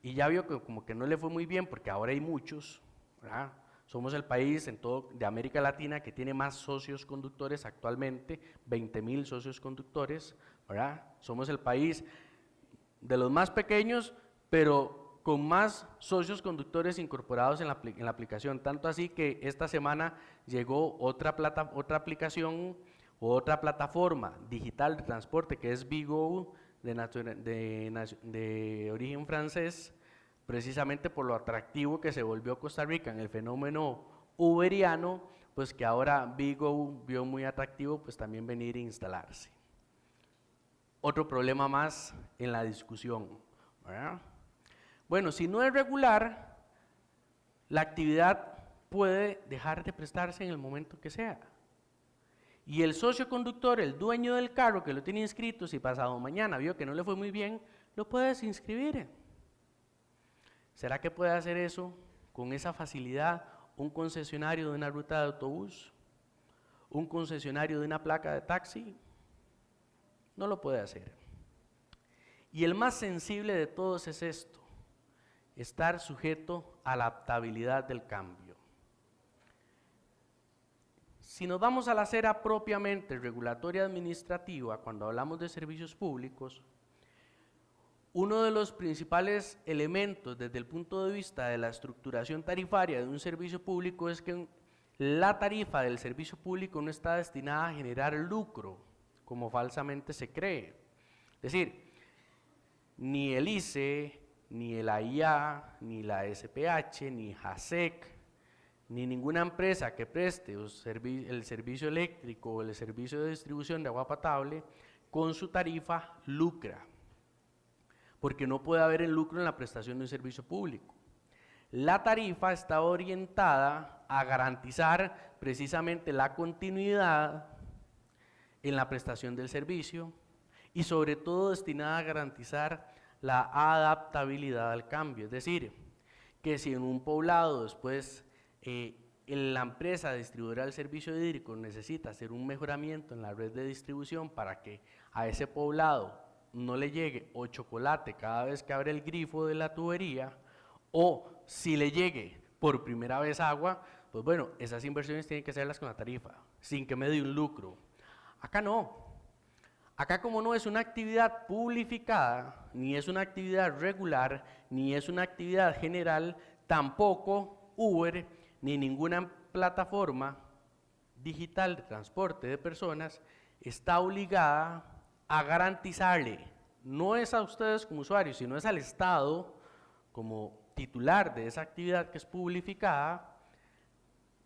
y ya vio que como que no le fue muy bien porque ahora hay muchos, ¿verdad? Somos el país de América Latina que tiene más socios conductores actualmente, 20,000 socios conductores, ¿verdad? Somos el país de los más pequeños, pero con más socios conductores incorporados en la aplicación, tanto así que esta semana llegó otra aplicación o otra plataforma digital de transporte que es Bigo, de origen francés, precisamente por lo atractivo que se volvió Costa Rica en el fenómeno uberiano, pues que ahora Bigo vio muy atractivo pues también venir a instalarse. Otro problema más en la discusión, ¿verdad? Bueno, si no es regular, la actividad puede dejar de prestarse en el momento que sea. Y el socio conductor, el dueño del carro que lo tiene inscrito, si pasado mañana vio que no le fue muy bien, lo puede desinscribir. ¿Será que puede hacer eso con esa facilidad un concesionario de una ruta de autobús? ¿Un concesionario de una placa de taxi? No lo puede hacer. Y el más sensible de todos es esto: estar sujeto a la adaptabilidad del cambio. Si nos vamos a la acera propiamente regulatoria administrativa, cuando hablamos de servicios públicos, uno de los principales elementos desde el punto de vista de la estructuración tarifaria de un servicio público es que la tarifa del servicio público no está destinada a generar lucro, como falsamente se cree. Es decir, ni el ICE, ni el AIA, ni la SPH, ni JASEC, ni ninguna empresa que preste el servicio eléctrico o el servicio de distribución de agua potable con su tarifa lucra, porque no puede haber el lucro en la prestación de un servicio público. La tarifa está orientada a garantizar precisamente la continuidad en la prestación del servicio y sobre todo destinada a garantizar la adaptabilidad al cambio, es decir, que si en un poblado después la empresa distribuidora del servicio hídrico necesita hacer un mejoramiento en la red de distribución para que a ese poblado no le llegue o chocolate cada vez que abre el grifo de la tubería, o si le llegue por primera vez agua, pues bueno, esas inversiones tienen que hacerlas con la tarifa, sin que me dé un lucro. Acá no. Acá, como no es una actividad publificada, ni es una actividad regular, ni es una actividad general, tampoco Uber ni ninguna plataforma digital de transporte de personas está obligada a garantizarle, no es a ustedes como usuarios, sino es al Estado como titular de esa actividad que es publificada,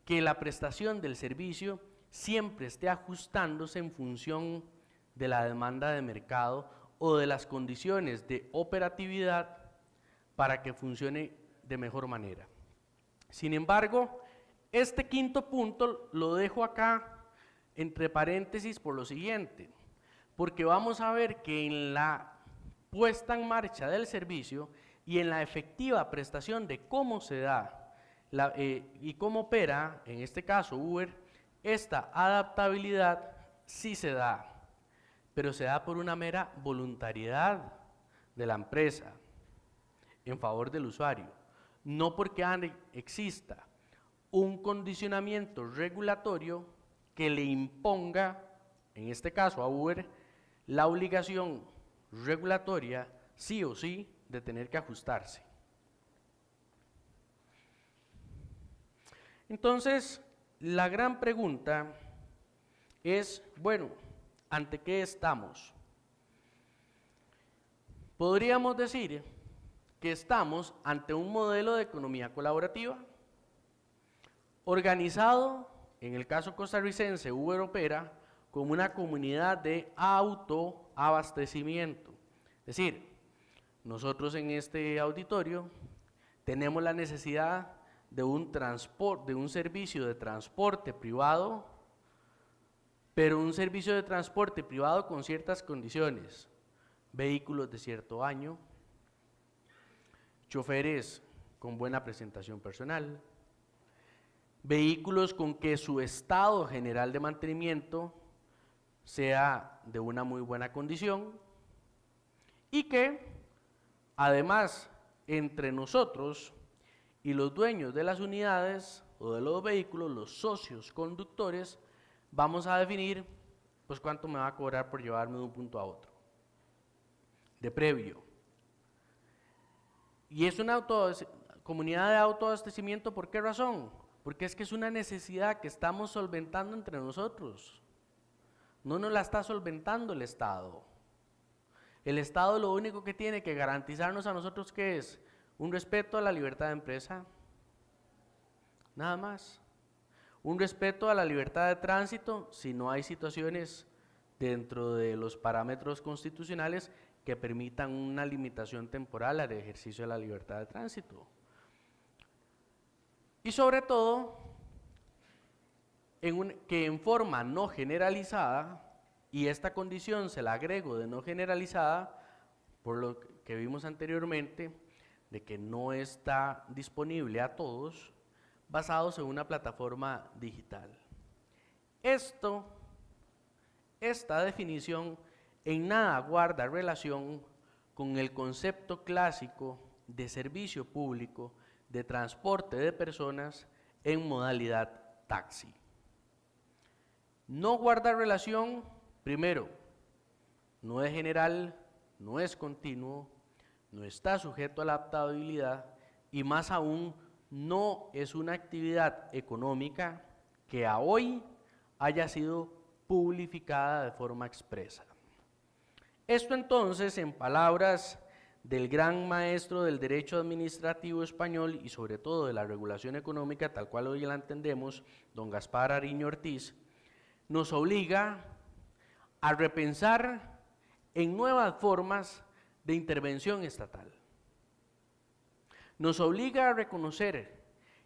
que la prestación del servicio siempre esté ajustándose en función de la demanda de mercado o de las condiciones de operatividad para que funcione de mejor manera. Sin embargo, este quinto punto lo dejo acá entre paréntesis por lo siguiente, porque vamos a ver que en la puesta en marcha del servicio y en la efectiva prestación de cómo se da y cómo opera, en este caso Uber, esta adaptabilidad sí se da, pero se da por una mera voluntariedad de la empresa en favor del usuario, no porque exista un condicionamiento regulatorio que le imponga, en este caso a Uber, la obligación regulatoria sí o sí de tener que ajustarse. Entonces, la gran pregunta es, bueno, ¿ante qué estamos? Podríamos decir que estamos ante un modelo de economía colaborativa, organizado, en el caso costarricense u europea, como una comunidad de autoabastecimiento. Es decir, nosotros en este auditorio tenemos la necesidad de un servicio de transporte privado, pero un servicio de transporte privado con ciertas condiciones: vehículos de cierto año, choferes con buena presentación personal, vehículos con que su estado general de mantenimiento sea de una muy buena condición, y que además entre nosotros y los dueños de las unidades o de los vehículos, los socios conductores, vamos a definir pues cuánto me va a cobrar por llevarme de un punto a otro, de previo. Y es una comunidad de autoabastecimiento, ¿por qué razón? Porque es que es una necesidad que estamos solventando entre nosotros. No nos la está solventando el Estado. El Estado lo único que tiene que garantizarnos a nosotros, ¿qué es? Un respeto a la libertad de empresa, nada más. Un respeto a la libertad de tránsito si no hay situaciones dentro de los parámetros constitucionales que permitan una limitación temporal al ejercicio de la libertad de tránsito. Y sobre todo, que en forma no generalizada, y esta condición se la agrego de no generalizada, por lo que vimos anteriormente, de que no está disponible a todos, basados en una plataforma digital. Esta definición en nada guarda relación con el concepto clásico de servicio público de transporte de personas en modalidad taxi. No guarda relación, primero, no es general, no es continuo, no está sujeto a la adaptabilidad y más aún no es una actividad económica que a hoy haya sido publificada de forma expresa. Esto entonces, en palabras del gran maestro del derecho administrativo español y sobre todo de la regulación económica, tal cual hoy la entendemos, don Gaspar Ariño Ortiz, nos obliga a repensar en nuevas formas de intervención estatal. Nos obliga a reconocer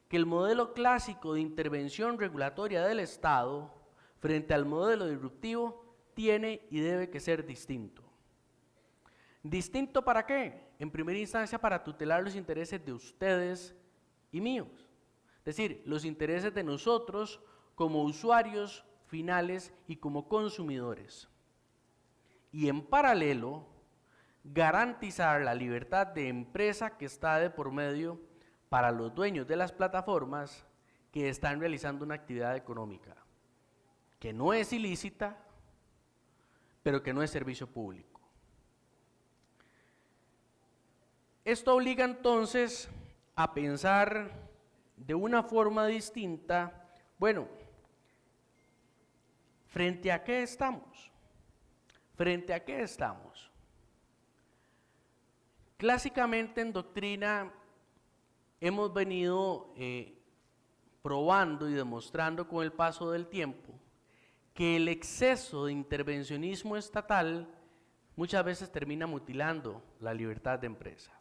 que el modelo clásico de intervención regulatoria del Estado frente al modelo disruptivo tiene y debe que ser distinto. ¿Distinto para qué? En primera instancia, para tutelar los intereses de ustedes y míos. Es decir, los intereses de nosotros como usuarios finales y como consumidores. Y en paralelo, garantizar la libertad de empresa que está de por medio para los dueños de las plataformas que están realizando una actividad económica que no es ilícita, pero que no es servicio público. Esto obliga entonces a pensar de una forma distinta, bueno, ¿frente a qué estamos? ¿Frente a qué estamos? Clásicamente en doctrina hemos venido probando y demostrando con el paso del tiempo que el exceso de intervencionismo estatal muchas veces termina mutilando la libertad de empresa.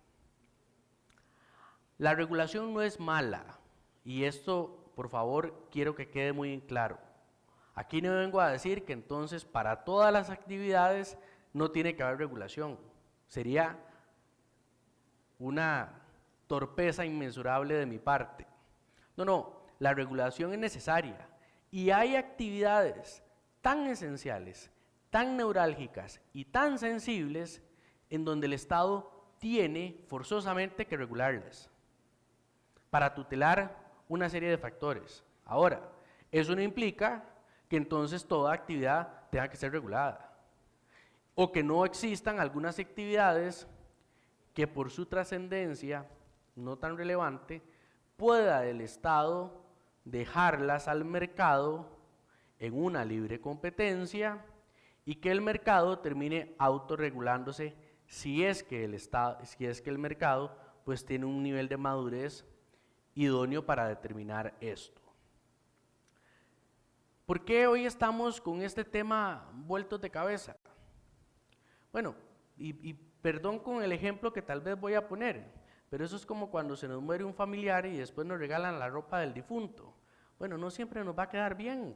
La regulación no es mala, y esto, por favor, quiero que quede muy en claro. Aquí no vengo a decir que entonces para todas las actividades no tiene que haber regulación. Sería una torpeza inmensurable de mi parte. No, la regulación es necesaria y hay actividades tan esenciales, tan neurálgicas y tan sensibles en donde el Estado tiene forzosamente que regularlas para tutelar una serie de factores. Ahora, eso no implica que entonces toda actividad tenga que ser regulada o que no existan algunas actividades que por su trascendencia no tan relevante pueda el Estado dejarlas al mercado en una libre competencia y que el mercado termine autorregulándose si es que el mercado pues tiene un nivel de madurez idóneo para determinar esto. ¿Por qué hoy estamos con este tema vueltos de cabeza? Bueno, y perdón con el ejemplo que tal vez voy a poner, pero eso es como cuando se nos muere un familiar y después nos regalan la ropa del difunto. Bueno, no siempre nos va a quedar bien.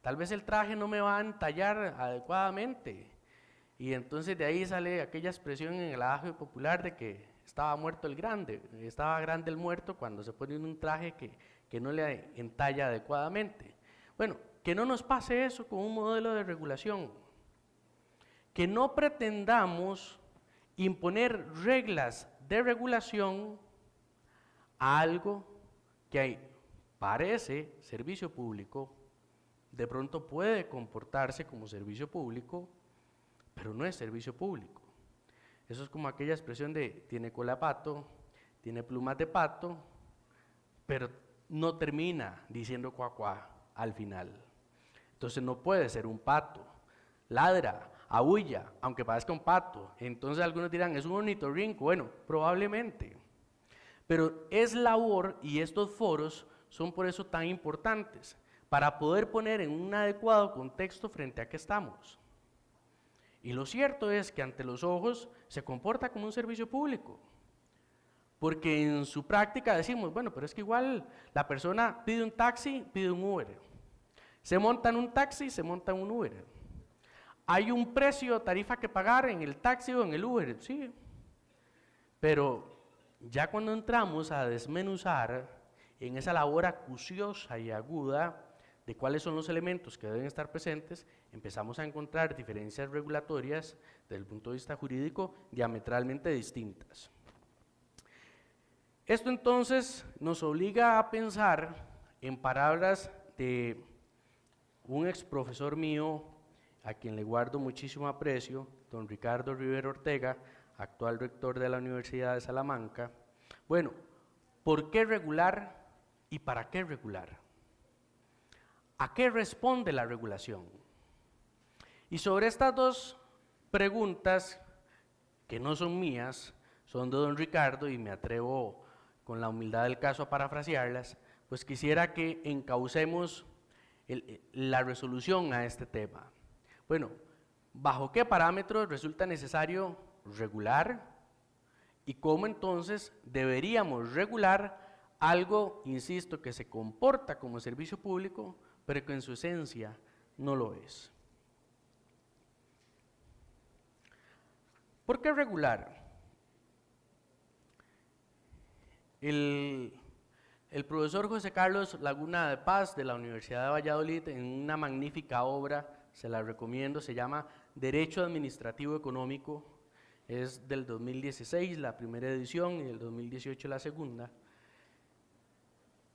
Tal vez el traje no me va a entallar adecuadamente. Y entonces de ahí sale aquella expresión en el adagio popular de que estaba muerto el grande, estaba grande el muerto cuando se pone un traje que no le entalla adecuadamente. Bueno, que no nos pase eso con un modelo de regulación. Que no pretendamos imponer reglas de regulación a algo que parece servicio público, de pronto puede comportarse como servicio público, pero no es servicio público. Eso es como aquella expresión de tiene cola de pato, tiene plumas de pato, pero no termina diciendo cuá cuá al final. Entonces no puede ser un pato, ladra, aúlla, aunque parezca un pato. Entonces algunos dirán, ¿es un ornitorrinco? Bueno, probablemente. Pero es labor, y estos foros son por eso tan importantes, para poder poner en un adecuado contexto frente a qué estamos. Y lo cierto es que ante los ojos se comporta como un servicio público, porque en su práctica decimos, bueno, pero es que igual la persona pide un taxi, pide un Uber, se monta en un taxi, se monta en un Uber, hay un precio, tarifa que pagar en el taxi o en el Uber, sí, pero ya cuando entramos a desmenuzar en esa labor acuciosa y aguda de cuáles son los elementos que deben estar presentes, empezamos a encontrar diferencias regulatorias desde el punto de vista jurídico diametralmente distintas. Esto entonces nos obliga a pensar en palabras de un ex profesor mío, a quien le guardo muchísimo aprecio, don Ricardo Rivera Ortega, actual rector de la Universidad de Salamanca. Bueno, ¿por qué regular y para qué regular? ¿A qué responde la regulación? Y sobre estas dos preguntas, que no son mías, son de don Ricardo y me atrevo con la humildad del caso a parafrasearlas, pues quisiera que encaucemos la resolución a este tema. Bueno, ¿bajo qué parámetros resulta necesario regular? ¿Y cómo entonces deberíamos regular algo, insisto, que se comporta como servicio público, pero que en su esencia no lo es? ¿Por qué regular? El profesor José Carlos Laguna de Paz de la Universidad de Valladolid, en una magnífica obra, se la recomiendo, se llama Derecho Administrativo Económico, es del 2016 la primera edición y del 2018 la segunda,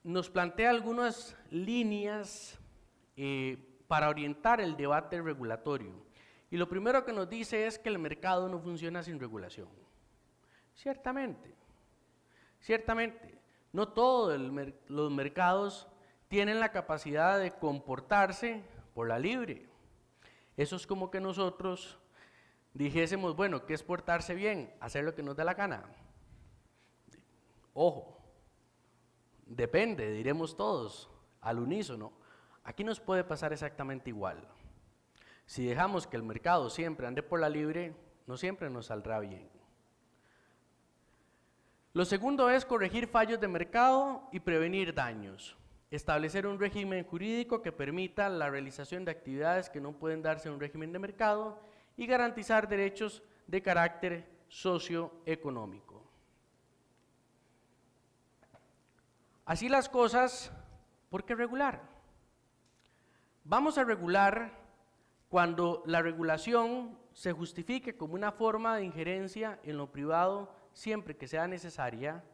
nos plantea algunas líneas para orientar el debate regulatorio. Y lo primero que nos dice es que el mercado no funciona sin regulación. Ciertamente, no todos los mercados tienen la capacidad de comportarse por la libre. Eso es como que nosotros dijésemos, bueno, ¿qué es portarse bien? Hacer lo que nos da la gana. Ojo, depende, diremos todos, al unísono. Aquí nos puede pasar exactamente igual. Si dejamos que el mercado siempre ande por la libre, no siempre nos saldrá bien. Lo segundo es corregir fallos de mercado y prevenir daños. Establecer un régimen jurídico que permita la realización de actividades que no pueden darse en un régimen de mercado y garantizar derechos de carácter socioeconómico. Así las cosas, ¿por qué regular? Vamos a regular cuando la regulación se justifique como una forma de injerencia en lo privado siempre que sea necesaria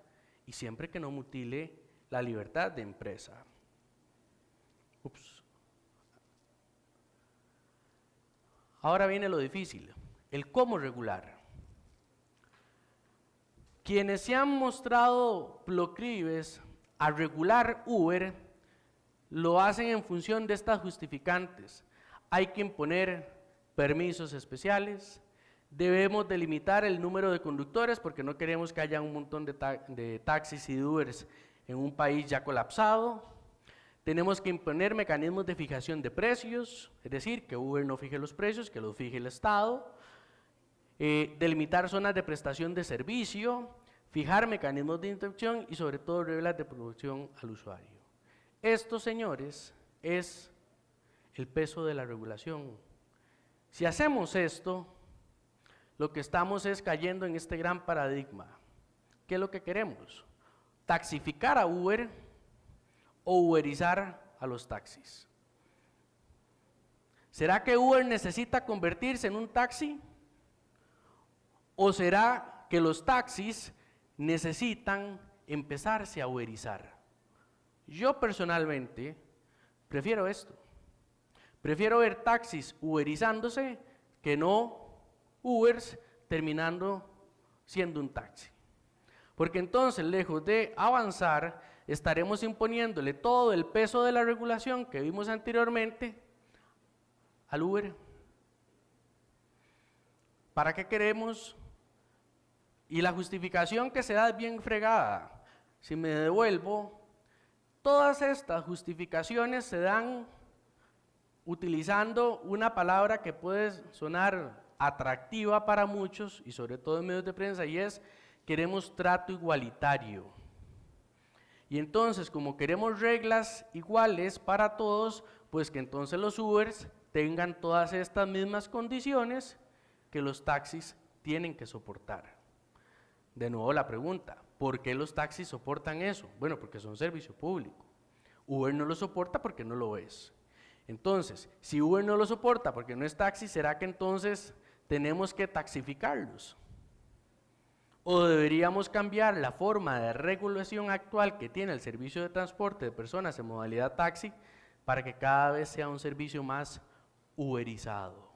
y siempre que no mutile la libertad de empresa. Ahora viene lo difícil, el cómo regular. Quienes se han mostrado proclives a regular Uber lo hacen en función de estas justificantes. Hay que imponer permisos especiales, debemos delimitar el número de conductores porque no queremos que haya un montón de taxis y de Ubers en un país ya colapsado. Tenemos que imponer mecanismos de fijación de precios, es decir, que Uber no fije los precios, que los fije el Estado. Delimitar zonas de prestación de servicio, fijar mecanismos de inspección y sobre todo reglas de protección al usuario. Esto, señores, es el peso de la regulación. Si hacemos esto, lo que estamos es cayendo en este gran paradigma. ¿Qué es lo que queremos? ¿Taxificar a Uber o uberizar a los taxis? ¿Será que Uber necesita convertirse en un taxi? ¿O será que los taxis necesitan empezarse a uberizar? Yo personalmente prefiero esto. Prefiero ver taxis uberizándose que no Ubers terminando siendo un taxi. Porque entonces, lejos de avanzar, estaremos imponiéndole todo el peso de la regulación que vimos anteriormente al Uber. ¿Para qué queremos? Y la justificación que se da es bien fregada. Si me devuelvo, todas estas justificaciones se dan utilizando una palabra que puede sonar atractiva para muchos y sobre todo en medios de prensa, y es: queremos trato igualitario. Y entonces, como queremos reglas iguales para todos, pues que entonces los Ubers tengan todas estas mismas condiciones que los taxis tienen que soportar. De nuevo la pregunta, ¿por qué los taxis soportan eso? Bueno, porque son servicio público. Uber no lo soporta porque no lo es. Entonces, si Uber no lo soporta porque no es taxi, ¿será que entonces tenemos que taxificarlos? ¿O deberíamos cambiar la forma de regulación actual que tiene el servicio de transporte de personas en modalidad taxi para que cada vez sea un servicio más uberizado?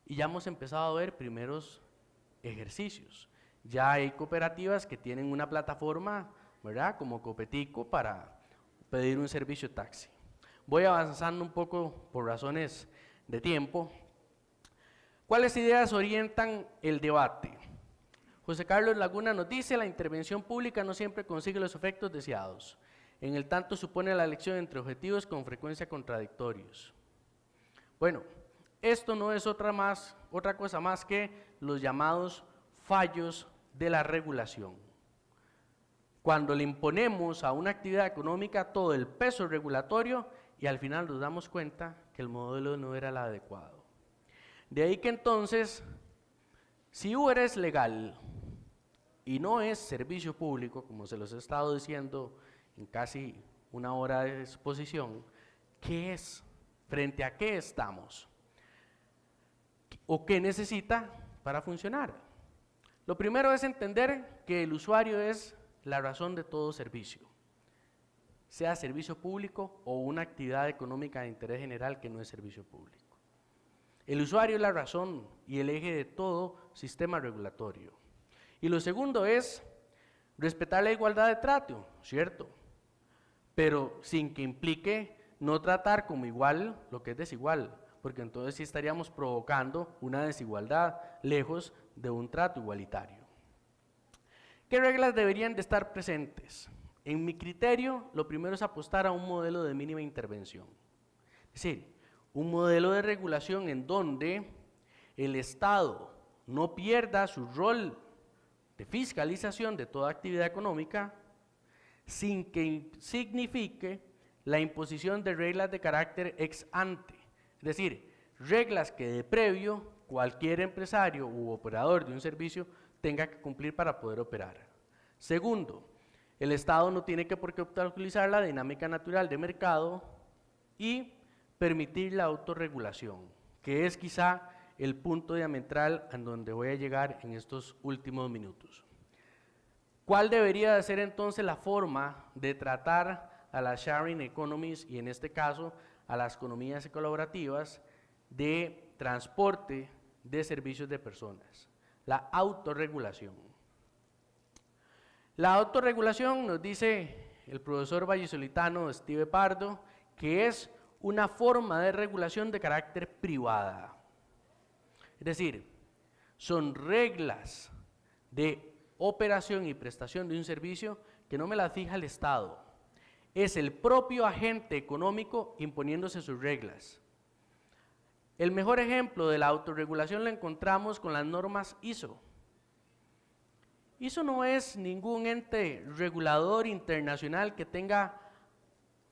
Y ya hemos empezado a ver primeros ejercicios. Ya hay cooperativas que tienen una plataforma, ¿verdad?, como Copetico, para pedir un servicio taxi. Voy avanzando un poco por razones de tiempo. ¿Cuáles ideas orientan el debate? José Carlos Laguna nos dice: la intervención pública no siempre consigue los efectos deseados. En el tanto supone la elección entre objetivos con frecuencia contradictorios. Bueno, esto no es otra cosa más que los llamados fallos de la regulación. Cuando le imponemos a una actividad económica todo el peso regulatorio y al final nos damos cuenta que el modelo no era el adecuado. De ahí que entonces, si Uber es legal y no es servicio público, como se los he estado diciendo en casi una hora de exposición, ¿qué es? ¿Frente a qué estamos? ¿O qué necesita para funcionar? Lo primero es entender que el usuario es la razón de todo servicio, sea servicio público o una actividad económica de interés general que no es servicio público. El usuario es la razón y el eje de todo sistema regulatorio. Y lo segundo es respetar la igualdad de trato, ¿cierto? Pero sin que implique no tratar como igual lo que es desigual, porque entonces sí estaríamos provocando una desigualdad lejos de un trato igualitario. ¿Qué reglas deberían de estar presentes? En mi criterio, lo primero es apostar a un modelo de mínima intervención. Es decir, un modelo de regulación en donde el Estado no pierda su rol de fiscalización de toda actividad económica sin que signifique la imposición de reglas de carácter ex ante. Es decir, reglas que de previo cualquier empresario u operador de un servicio tenga que cumplir para poder operar. Segundo, el Estado no tiene que por qué obstaculizar la dinámica natural de mercado y permitir la autorregulación, que es quizá el punto diametral en donde voy a llegar en estos últimos minutos. ¿Cuál debería de ser entonces la forma de tratar a las sharing economies y en este caso a las economías colaborativas de transporte de servicios de personas? La autorregulación. La autorregulación, nos dice el profesor vallisolitano Steve Pardo, que es una forma de regulación de carácter privada. Es decir, son reglas de operación y prestación de un servicio que no me las fija el Estado. Es el propio agente económico imponiéndose sus reglas. El mejor ejemplo de la autorregulación lo encontramos con las normas ISO. ISO no es ningún ente regulador internacional que tenga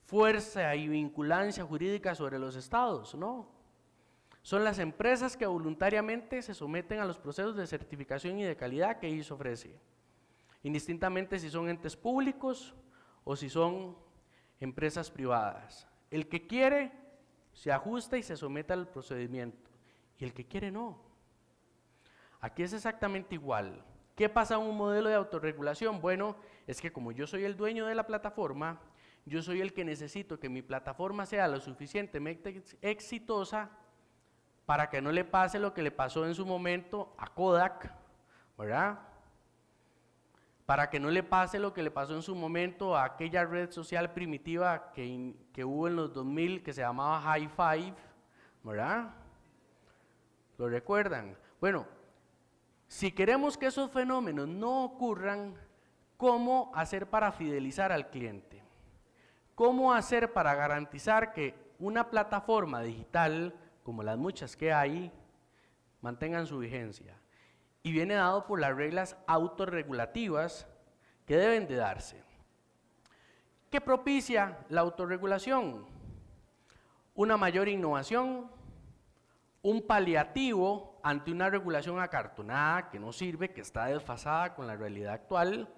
fuerza y vinculancia jurídica sobre los estados, no. Son las empresas que voluntariamente se someten a los procesos de certificación y de calidad que ISO ofrece, indistintamente si son entes públicos o si son empresas privadas. El que quiere se ajusta y se somete al procedimiento, y el que quiere no. Aquí es exactamente igual. ¿Qué pasa en un modelo de autorregulación? Bueno, es que como yo soy el dueño de la plataforma, yo soy el que necesito que mi plataforma sea lo suficientemente exitosa para que no le pase lo que le pasó en su momento a Kodak, ¿verdad? Para que no le pase lo que le pasó en su momento a aquella red social primitiva que hubo en los 2000 que se llamaba High Five, ¿verdad? ¿Lo recuerdan? Bueno, si queremos que esos fenómenos no ocurran, ¿cómo hacer para fidelizar al cliente? ¿Cómo hacer para garantizar que una plataforma digital, como las muchas que hay, mantengan su vigencia? Y viene dado por las reglas autorregulativas que deben de darse. ¿Qué propicia la autorregulación? Una mayor innovación, un paliativo ante una regulación acartonada que no sirve, que está desfasada con la realidad actual,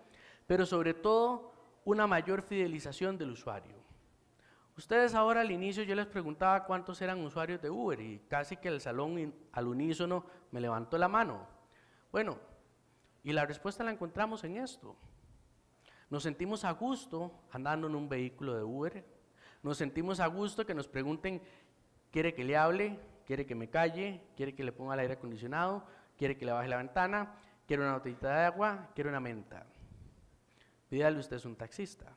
pero sobre todo una mayor fidelización del usuario. Ustedes ahora al inicio yo les preguntaba cuántos eran usuarios de Uber y casi que el salón al unísono me levantó la mano. Bueno, y la respuesta la encontramos en esto. Nos sentimos a gusto andando en un vehículo de Uber, nos sentimos a gusto que nos pregunten, ¿quiere que le hable? ¿Quiere que me calle? ¿Quiere que le ponga el aire acondicionado? ¿Quiere que le baje la ventana? ¿Quiere una botellita de agua? ¿Quiere una menta? Pídale usted es un taxista.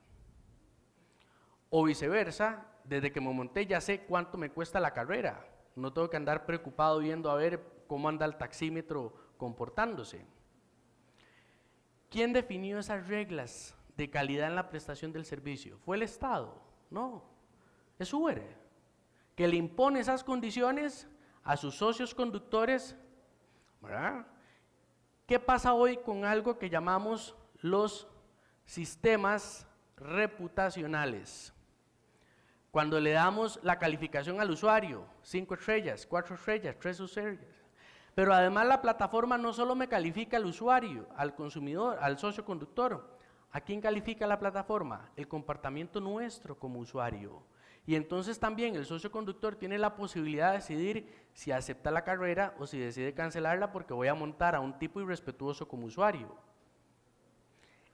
O viceversa, desde que me monté ya sé cuánto me cuesta la carrera. No tengo que andar preocupado viendo a ver cómo anda el taxímetro comportándose. ¿Quién definió esas reglas de calidad en la prestación del servicio? ¿Fue el Estado? No, es Uber, que le impone esas condiciones a sus socios conductores, ¿verdad? ¿Qué pasa hoy con algo que llamamos los sistemas reputacionales? Cuando le damos la calificación al usuario, 5 estrellas, 4 estrellas, 3 estrellas, pero además la plataforma no solo me califica al usuario, al consumidor, al socio conductor. ¿A quién califica la plataforma? El comportamiento nuestro como usuario. Y entonces también el socio conductor tiene la posibilidad de decidir si acepta la carrera o si decide cancelarla porque voy a montar a un tipo irrespetuoso como usuario.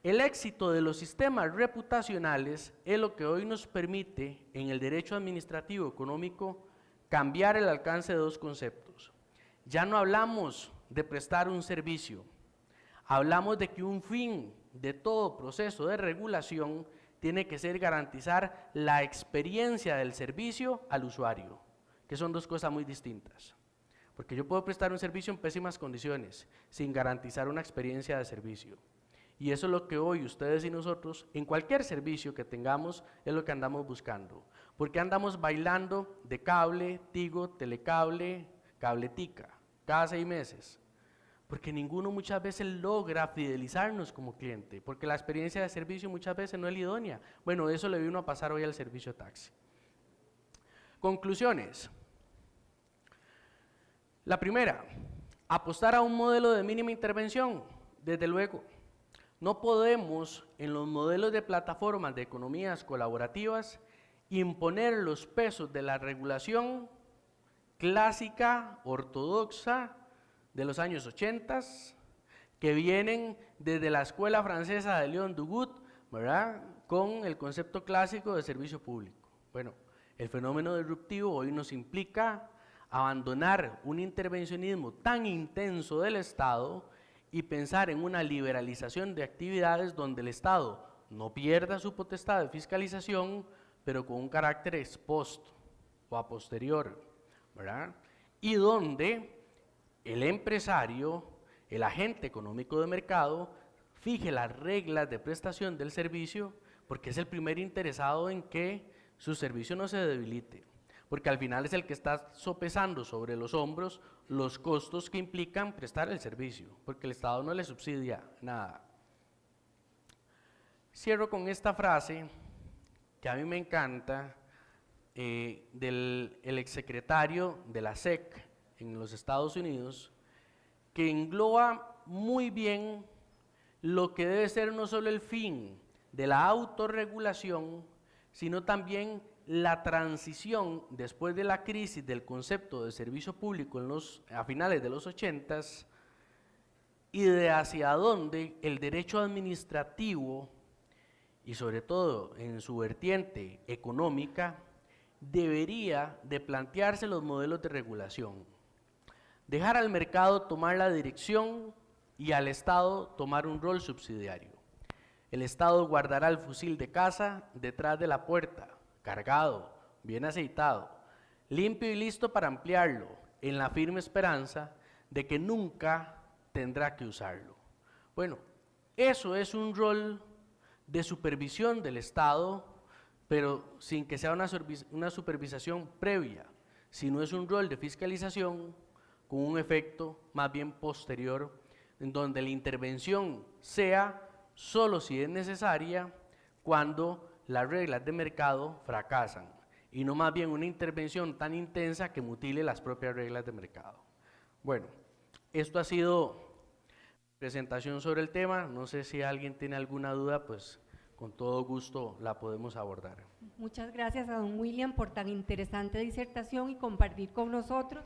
El éxito de los sistemas reputacionales es lo que hoy nos permite en el derecho administrativo económico cambiar el alcance de dos conceptos. Ya no hablamos de prestar un servicio, hablamos de que un fin de todo proceso de regulación tiene que ser garantizar la experiencia del servicio al usuario, que son dos cosas muy distintas. Porque yo puedo prestar un servicio en pésimas condiciones, sin garantizar una experiencia de servicio. Y eso es lo que hoy ustedes y nosotros, en cualquier servicio que tengamos, es lo que andamos buscando. Porque andamos bailando de cable, Tigo, Telecable, Cabletica, cada 6 meses. Porque ninguno muchas veces logra fidelizarnos como cliente, porque la experiencia de servicio muchas veces no es idónea. Bueno, eso le vino a pasar hoy al servicio taxi. Conclusiones. La primera, apostar a un modelo de mínima intervención, desde luego. No podemos, en los modelos de plataformas de economías colaborativas, imponer los pesos de la regulación clásica, ortodoxa, de los años 80, que vienen desde la escuela francesa de Leon Duguid, ¿verdad?, con el concepto clásico de servicio público. Bueno, el fenómeno disruptivo hoy nos implica abandonar un intervencionismo tan intenso del Estado y pensar en una liberalización de actividades donde el Estado no pierda su potestad de fiscalización, pero con un carácter ex post o a posterior, ¿verdad? Y donde el empresario, el agente económico de mercado, fije las reglas de prestación del servicio, porque es el primer interesado en que su servicio no se debilite, porque al final es el que está sopesando sobre los hombros los costos que implican prestar el servicio, porque el Estado no le subsidia nada. Cierro con esta frase que a mí me encanta, del exsecretario de la SEC en los Estados Unidos, que engloba muy bien lo que debe ser no solo el fin de la autorregulación, sino también la transición después de la crisis del concepto de servicio público a finales de los 80s, y de hacia dónde el derecho administrativo, y sobre todo en su vertiente económica, debería de plantearse los modelos de regulación. Dejar al mercado tomar la dirección y al Estado tomar un rol subsidiario. El Estado guardará el fusil de caza detrás de la puerta, cargado, bien aceitado, limpio y listo para ampliarlo, en la firme esperanza de que nunca tendrá que usarlo. Bueno, eso es un rol de supervisión del Estado, pero sin que sea una supervisación previa, sino es un rol de fiscalización con un efecto más bien posterior, en donde la intervención sea solo si es necesaria cuando las reglas de mercado fracasan, y no más bien una intervención tan intensa que mutile las propias reglas de mercado. Bueno, esto ha sido presentación sobre el tema. No sé si alguien tiene alguna duda, pues con todo gusto la podemos abordar.
Muchas gracias a don William por tan interesante disertación y compartir con nosotros